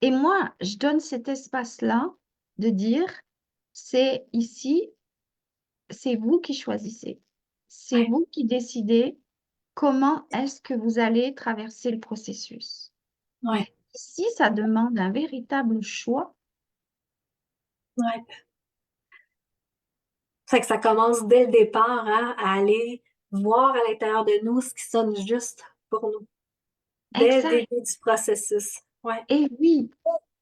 Et moi, je donne cet espace-là de dire, c'est ici, c'est vous qui choisissez. C'est ouais, vous qui décidez comment est-ce que vous allez traverser le processus. ouais, Si ça demande un véritable choix, ouais. Fait que ça commence dès le départ, hein, à aller voir à l'intérieur de nous ce qui sonne juste pour nous, dès le exact. début du processus. Ouais. Et oui,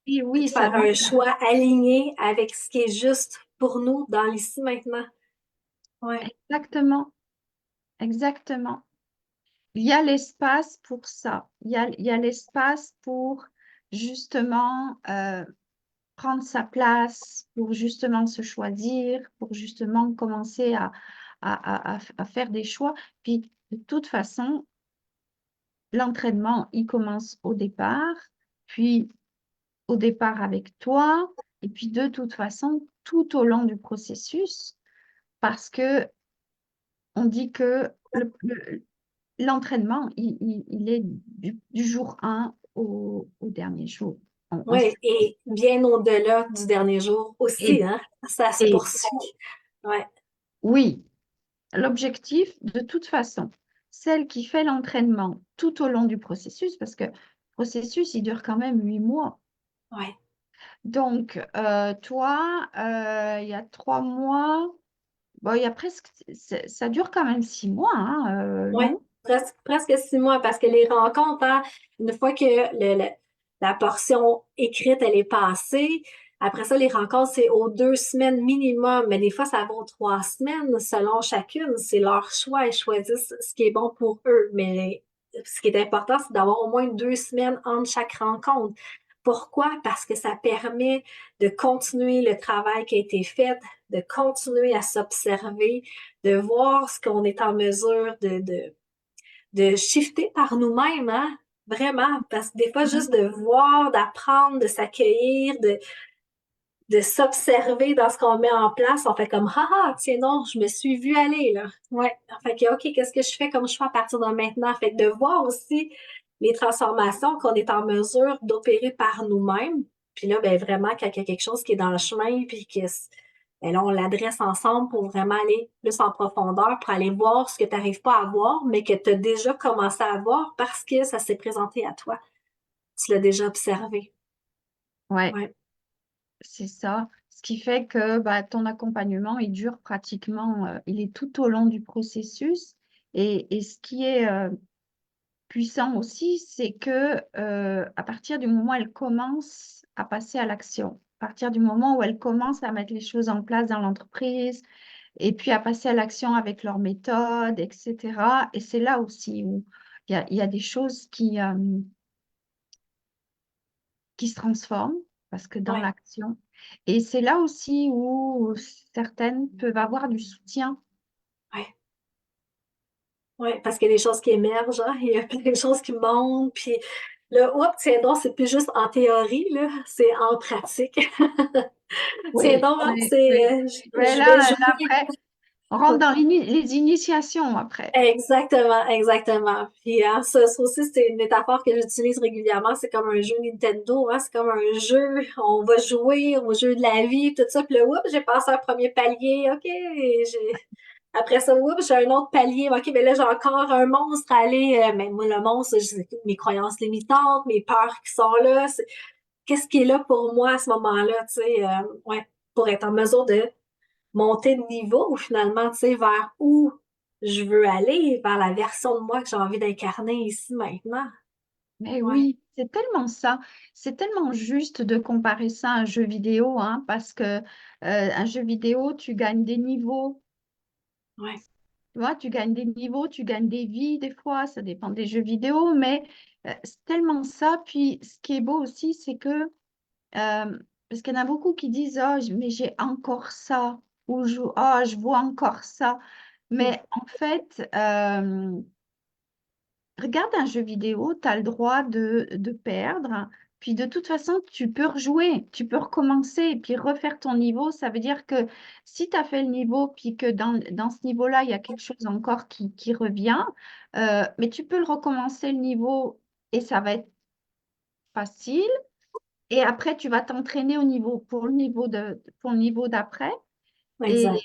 De ça faire demande un choix aligné avec ce qui est juste pour nous dans l'ici maintenant. Ouais, exactement, exactement. Il y a l'espace pour ça. Il y a l'espace pour justement prendre sa place, pour justement se choisir, pour justement commencer à faire des choix. Puis, de toute façon, l'entraînement, il commence au départ, puis au départ avec toi, et puis de toute façon, tout au long du processus, parce que on dit que l'entraînement, il est du jour 1 au dernier jour. ouais, et bien au-delà du dernier jour aussi, Et, hein. Ça se et poursuit. Ouais, oui, l'objectif, de toute façon, celle qui fait l'entraînement tout au long du processus, parce que le processus, il dure quand même 8 mois. ouais. Donc, toi, il y a 3 mois, bon, il y a presque, ça dure quand même 6 mois, hein, Ouais, non? presque 6 mois parce que les rencontres, hein, une fois que la portion écrite, elle est passée, après ça, les rencontres, c'est aux 2 semaines minimum, mais des fois, ça va aux 3 semaines selon chacune. C'est leur choix. Ils choisissent ce qui est bon pour eux. Mais ce qui est important, c'est d'avoir au moins 2 semaines entre chaque rencontre. Pourquoi? Parce que ça permet de continuer le travail qui a été fait, de continuer à s'observer, de voir ce qu'on est en mesure de shifter par nous-mêmes, hein? Vraiment, parce que des fois, juste de voir, d'apprendre, de s'accueillir, de s'observer dans ce qu'on met en place, on fait comme, ah, ah, tiens non, je me suis vue aller, là. Ouais. Fait que, OK, qu'est-ce que je fais comme choix à partir de maintenant? Fait que de voir aussi les transformations qu'on est en mesure d'opérer par nous-mêmes. Puis là, ben vraiment, quand il y a quelque chose qui est dans le chemin, puis que ben là, on l'adresse ensemble pour vraiment aller plus en profondeur, pour aller voir ce que tu n'arrives pas à voir, mais que tu as déjà commencé à voir parce que ça s'est présenté à toi. Tu l'as déjà observé. Ouais, Ouais, c'est ça. Ce qui fait que bah, ton accompagnement, il dure pratiquement, il est tout au long du processus. Et ce qui est puissant aussi, c'est que à partir du moment où elles commencent à passer à l'action, à partir du moment où elles commencent à mettre les choses en place dans l'entreprise, et puis à passer à l'action avec leur méthode, etc. Et c'est là aussi où il y a des choses qui se transforment, parce que dans Ouais, l'action. Et c'est là aussi où certaines peuvent avoir du soutien. ouais, ouais, parce qu'il y a des choses qui émergent, hein, il y a des choses qui montent, puis le oups, tiens donc, c'est plus juste en théorie, là, c'est en pratique. Tiens Oui, donc, hein, oui, c'est, oui. Mais je vais là, jouer. après, on rentre dans les initiations après. Exactement, exactement. Puis hein, ça aussi, c'est une métaphore que j'utilise régulièrement. C'est comme un jeu Nintendo, hein, c'est comme un jeu. On va jouer au jeu de la vie, tout ça. Puis là, oups, j'ai passé un premier palier. OK, après ça, oups, j'ai un autre palier. OK, mais là, j'ai encore un monstre à aller. Mais moi, le monstre, mes croyances limitantes, mes peurs qui sont là. Qu'est-ce qui est là pour moi à ce moment-là, tu sais, ouais, pour être en mesure de monter de niveau finalement, tu sais, vers où je veux aller, vers la version de moi que j'ai envie d'incarner ici maintenant. Mais Ouais, oui, c'est tellement ça. C'est tellement juste de comparer ça à un jeu vidéo, hein, parce que un jeu vidéo, tu gagnes des niveaux. ouais, Tu vois, tu gagnes des niveaux, tu gagnes des vies des fois, ça dépend des jeux vidéo, mais c'est tellement ça. Puis ce qui est beau aussi, c'est que, parce qu'il y en a beaucoup qui disent, oh, mais j'ai encore ça, ou oh, je vois encore ça. mm, Mais en fait, regarde un jeu vidéo, tu as le droit de perdre. Puis de toute façon, tu peux rejouer, tu peux recommencer et puis refaire ton niveau. Ça veut dire que si tu as fait le niveau, puis que dans ce niveau-là, il y a quelque chose encore qui revient, mais tu peux le recommencer le niveau et ça va être facile. Et après, tu vas t'entraîner au niveau pour le niveau d'après. Et exact.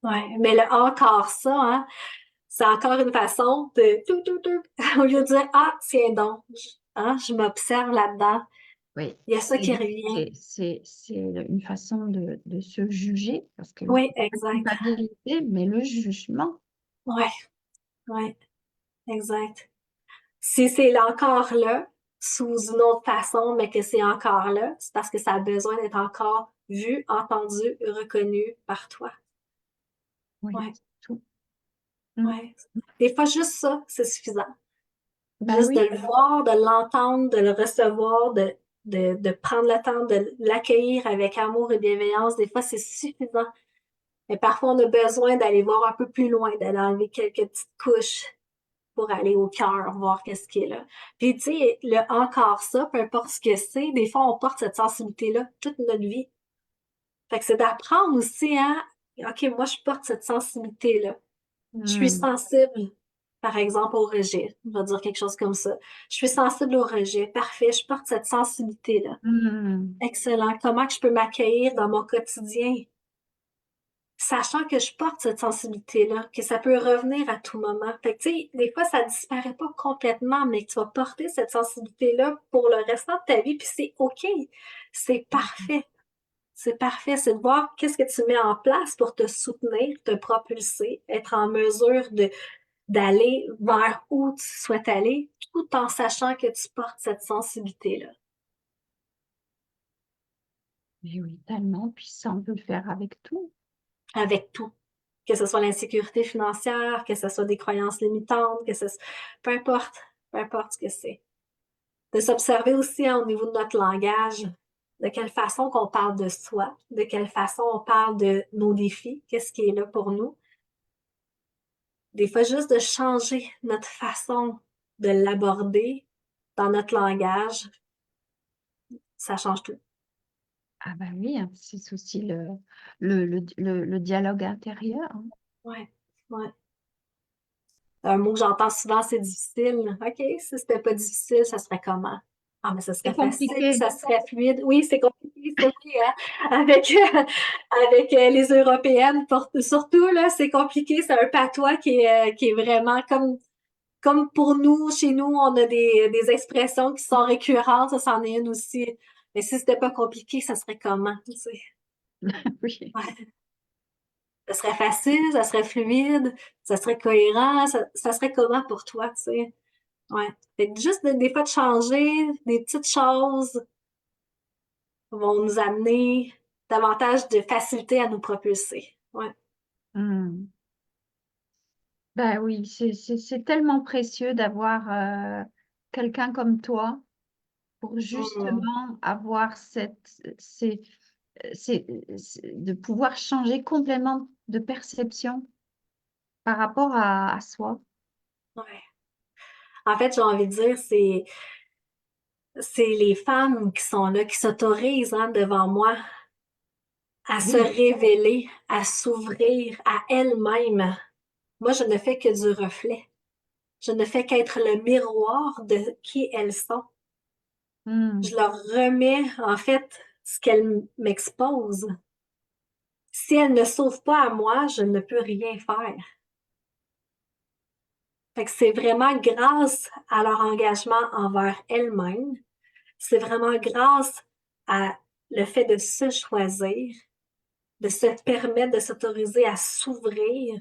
Ouais, mais le encore ça, hein, c'est encore une façon de au lieu de dire ah tiens donc, hein, je m'observe là-dedans. oui, Il y a ça qui revient. c'est une façon de se juger parce que Oui, la exact. culpabilité, mais le jugement. Ouais, ouais, exact. Si c'est encore là, sous une autre façon, mais que c'est encore là, c'est parce que ça a besoin d'être encore vu, entendu, reconnu par toi. Oui, Ouais, c'est tout. Mm. ouais. Des fois, juste ça, c'est suffisant. Ben Juste de oui, le voir, de l'entendre, de le recevoir, de prendre le temps de l'accueillir avec amour et bienveillance. Des fois, c'est suffisant. Mais parfois, on a besoin d'aller voir un peu plus loin, d'aller enlever quelques petites couches pour aller au cœur, voir qu'est-ce qui est là. Puis, tu sais, le encore ça, peu importe ce que c'est, des fois, on porte cette sensibilité-là toute notre vie. Fait que c'est d'apprendre aussi, hein, OK, moi, je porte cette sensibilité-là. Je suis mm, sensible, par exemple, au rejet. On va dire quelque chose comme ça. Je suis sensible au rejet. Parfait, je porte cette sensibilité-là. mm. Excellent. Comment que je peux m'accueillir dans mon quotidien? Sachant que je porte cette sensibilité-là, que ça peut revenir à tout moment. Fait que, tu sais, des fois, ça disparaît pas complètement, mais que tu vas porter cette sensibilité-là pour le restant de ta vie, puis c'est OK. C'est parfait. C'est parfait. C'est de voir qu'est-ce que tu mets en place pour te soutenir, te propulser, être en mesure d'aller vers où tu souhaites aller, tout en sachant que tu portes cette sensibilité-là. Mais oui, tellement puissant de le faire avec tout. Avec tout. Que ce soit l'insécurité financière, que ce soit des croyances limitantes, que ce soit... peu importe ce que c'est. De s'observer aussi hein, au niveau de notre langage, de quelle façon qu'on parle de soi, de quelle façon on parle de nos défis, qu'est-ce qui est là pour nous. Des fois, juste de changer notre façon de l'aborder dans notre langage, ça change tout. Ah ben oui, hein, c'est aussi le dialogue intérieur, hein. Ouais, ouais. Un mot que j'entends souvent, c'est difficile. OK, si c'était pas difficile, ça serait comment? Ah, mais ça C'est serait facile, compliqué. ça serait fluide. Oui, c'est compliqué, c'est oui, hein? Avec, avec les Européennes, surtout, là, c'est compliqué. C'est un patois qui est vraiment comme pour nous, chez nous, on a des expressions qui sont récurrentes. Ça, c'en est une aussi. Mais si c'était pas compliqué, ça serait comment, tu sais? Oui. Ouais, Ça serait facile, ça serait fluide, ça serait cohérent, ça serait comment pour toi, tu sais? Ouais. Fait que juste des fois de changer des petites choses vont nous amener davantage de facilité à nous propulser. Ouais. Hmm. Ben oui, c'est tellement précieux d'avoir quelqu'un comme toi pour Mm. justement avoir de pouvoir changer complètement de perception par rapport à soi. Ouais. En fait, j'ai envie de dire, c'est les femmes qui sont là, qui s'autorisent hein, devant moi à se Oui. révéler, à s'ouvrir à elles-mêmes. Moi, je ne fais que du reflet. Je ne fais qu'être le miroir de qui elles sont. Je Hmm. leur remets, en fait, ce qu'elles m'exposent. Si elles ne s'ouvrent pas à moi, je ne peux rien faire. Fait que c'est vraiment grâce à leur engagement envers elles-mêmes. C'est vraiment grâce à le fait de se choisir, de se permettre de s'autoriser à s'ouvrir,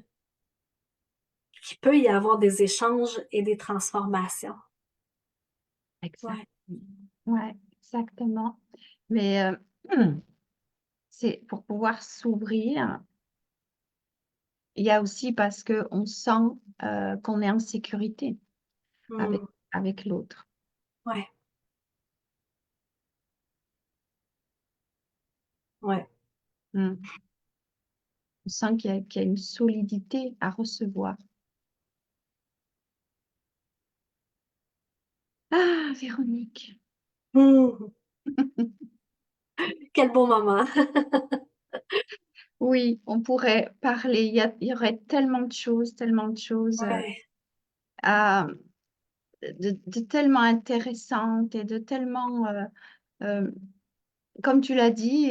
qu'il peut y avoir des échanges et des transformations. Exact. Ouais. Ouais, exactement. Mais hmm, c'est pour pouvoir s'ouvrir, il y a aussi parce qu'on sent qu'on est en sécurité avec, Mm. avec l'autre. Ouais. Ouais. Hmm. On sent qu'il y a une solidité à recevoir. Ah, Véronique. Mm. Quel beau moment. Oui, on pourrait parler. Il y aurait tellement de choses Ouais. à- de tellement intéressantes et de tellement, euh, comme tu l'as dit,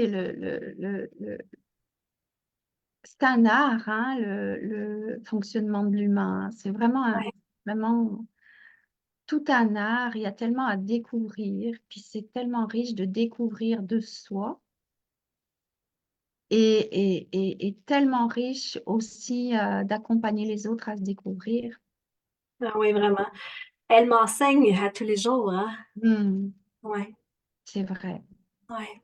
c'est un art, hein, le fonctionnement de l'humain. C'est vraiment tout un art. Il y a tellement à découvrir. Puis c'est tellement riche de découvrir de soi. Et tellement riche aussi d'accompagner les autres à se découvrir. Ah oui, vraiment. Elle m'enseigne à tous les jours, hein. Hmm, Ouais. c'est vrai. Ouais.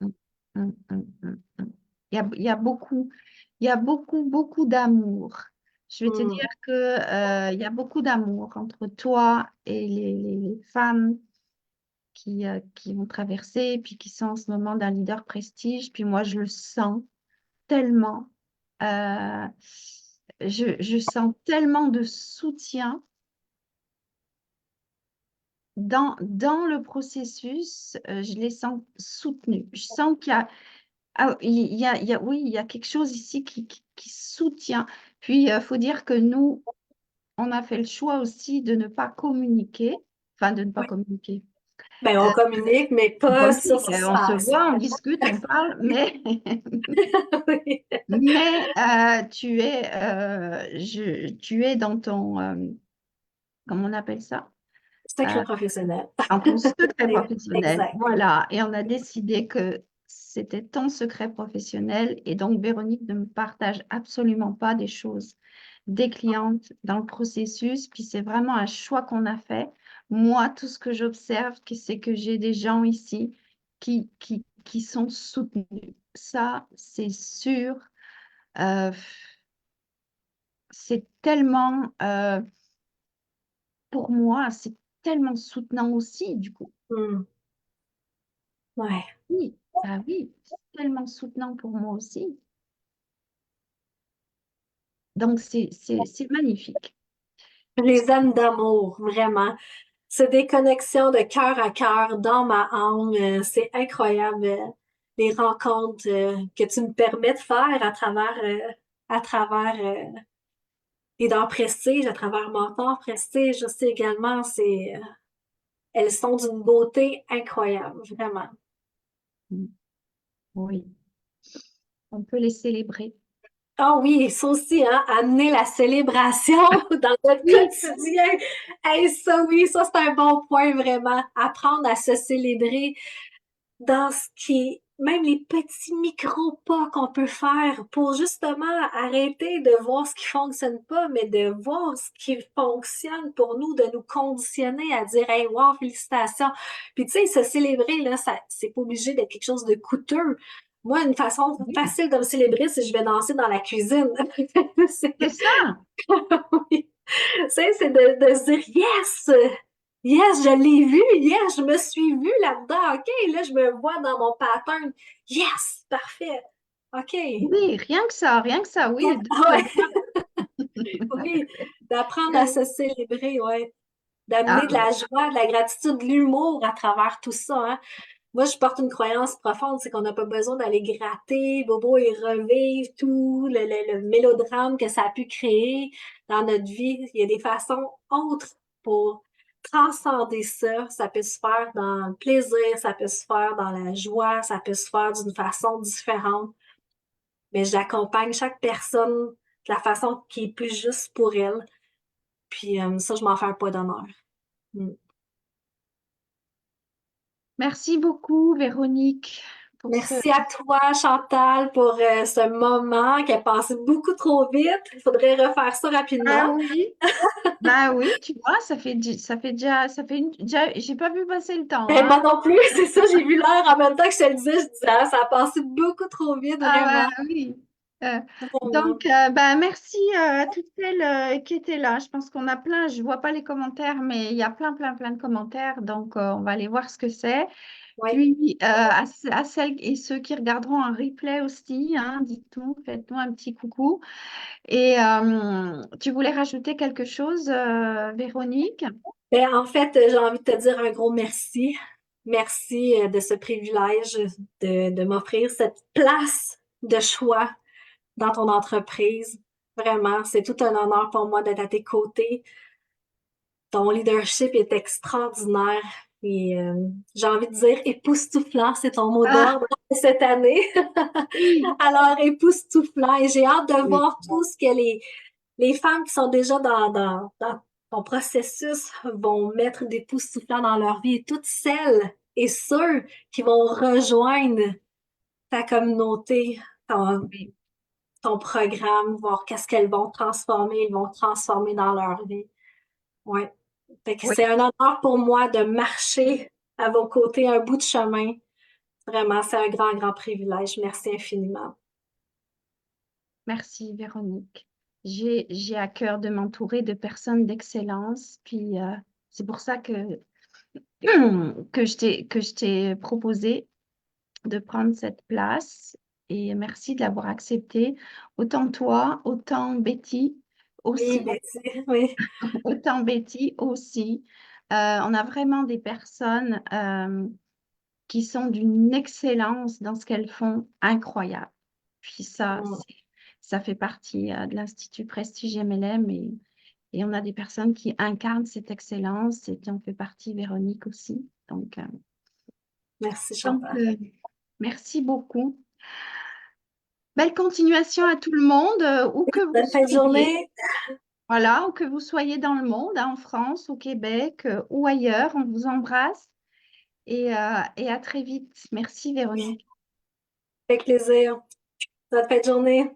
Hmm, hmm. Il y a beaucoup d'amour. Je vais te dire Mm. que, il y a beaucoup d'amour entre toi et les femmes qui vont traverser, puis qui sont en ce moment d'un leader prestige. Puis moi, je le sens tellement. Euh, je sens tellement de soutien dans le processus. Je les sens soutenus. Je sens qu'il y a, oui, il y a quelque chose ici qui soutient. Puis, il faut dire que nous, on a fait le choix aussi de ne pas communiquer, enfin, de ne pas Ouais. communiquer. Ben, on Euh, communique, mais on pas sur communique, ce qui se on se passe. voit, on discute, on parle, mais Oui. mais tu es dans ton, comment on appelle ça? Secret Euh, professionnel. en ton secret professionnel. Exact. Voilà. Et on a décidé que c'était ton secret professionnel. Et donc, Véronique ne me partage absolument pas des choses des clientes dans le processus. Puis c'est vraiment un choix qu'on a fait. Moi, tout ce que j'observe, c'est que j'ai des gens ici qui sont soutenus. Ça, c'est sûr. Euh, c'est tellement, pour moi, c'est tellement soutenant aussi, du coup. Mm. Ouais. Oui, ah oui, c'est tellement soutenant pour moi aussi. Donc, c'est magnifique. Je les aime d'amour, vraiment. C'est des connexions de cœur à cœur dans ma âme. C'est incroyable, les rencontres que tu me permets de faire à travers Leader Prestige, à travers Mentor Prestige aussi également. Elles sont d'une beauté incroyable, vraiment. Mm. Oui, on peut les célébrer. Ah oui, ça aussi, hein, amener la célébration dans notre Oui, quotidien. Hey, ça oui, ça c'est un bon point vraiment. Apprendre à se célébrer dans ce qui même les petits micro-pas qu'on peut faire pour justement arrêter de voir ce qui fonctionne pas, mais de voir ce qui fonctionne pour nous, de nous conditionner à dire hey, wow, félicitations. Puis tu sais, se célébrer, là, ça, c'est pas obligé d'être quelque chose de coûteux. Moi, une façon Oui, facile de me célébrer, c'est que je vais danser dans la cuisine. C'est c'est ça. oui. Tu sais, c'est de se dire yes! Yes, je l'ai vu, yes, je me suis vue là-dedans, OK, là, je me vois dans mon pattern. Yes, parfait. OK. Oui, rien que ça, oui. Ah ouais, oui, d'apprendre à se célébrer, ouais. D'amener Ah de oui. la joie, de la gratitude, de l'humour à travers tout ça, hein. Moi, je porte une croyance profonde, c'est qu'on n'a pas besoin d'aller gratter, bobo, et revivre tout le mélodrame que ça a pu créer dans notre vie. Il y a des façons autres pour transcender ça. Ça peut se faire dans le plaisir, ça peut se faire dans la joie, ça peut se faire d'une façon différente. Mais j'accompagne chaque personne de la façon qui est plus juste pour elle. Puis ça, je m'en fais un pas d'honneur. Mm. Merci beaucoup, Véronique, pour ce... Merci à toi, Chantal, pour ce moment qui a passé beaucoup trop vite. Il faudrait refaire ça rapidement. Ah oui. Bah oui, tu vois, ça fait déjà, j'ai pas vu passer le temps, Ben, hein. moi non plus, c'est ça, j'ai vu l'heure en même temps que je te le disais, je disais, ah, ça a passé beaucoup trop vite, Ah vraiment, bah oui. Euh, vraiment. donc, bah, merci à toutes celles qui étaient là. Je pense qu'on a plein, je vois pas les commentaires, mais il y a plein de commentaires. Donc, on va aller voir ce que c'est. Oui. Puis, à celles et ceux qui regarderont un replay aussi, hein, dites-nous, faites-nous un petit coucou. Et tu voulais rajouter quelque chose, Véronique? Ben, en fait, j'ai envie de te dire un gros merci. Merci de ce privilège de m'offrir cette place de choix dans ton entreprise. Vraiment, c'est tout un honneur pour moi d'être à tes côtés. Ton leadership est extraordinaire et j'ai envie de dire époustouflant, c'est ton mot Ah, d'ordre cette année. oui, Alors, époustouflant et j'ai hâte de oui, voir tout ce que les femmes qui sont déjà dans ton processus vont mettre d'époustouflant dans leur vie et toutes celles et ceux qui vont rejoindre ta communauté, ton, oui, ton programme, voir qu'est-ce qu'elles vont transformer, ils vont transformer dans leur vie. Ouais. Fait que oui. c'est un honneur pour moi de marcher à vos côtés un bout de chemin. Vraiment, c'est un grand privilège. Merci infiniment. Merci, Véronique. J'ai à cœur de m'entourer de personnes d'excellence. Puis, c'est pour ça que je t'ai proposé de prendre cette place. Et merci de l'avoir accepté. Autant toi, autant Betty Oui, aussi. Betty, oui. Autant Betty aussi. On a vraiment des personnes qui sont d'une excellence dans ce qu'elles font incroyable. Puis Mm. ça fait partie de l'Institut Prestige MLM et on a des personnes qui incarnent cette excellence et qui en fait partie Véronique aussi. Merci, Donc Chantal. merci beaucoup. Belle continuation à tout le monde, où que vous Bonne fin de soyez. journée. Voilà, où que vous soyez dans le monde, hein, en France, au Québec, ou ailleurs, on vous embrasse et à très vite. Merci Véronique. Avec plaisir. Bonne fin de journée.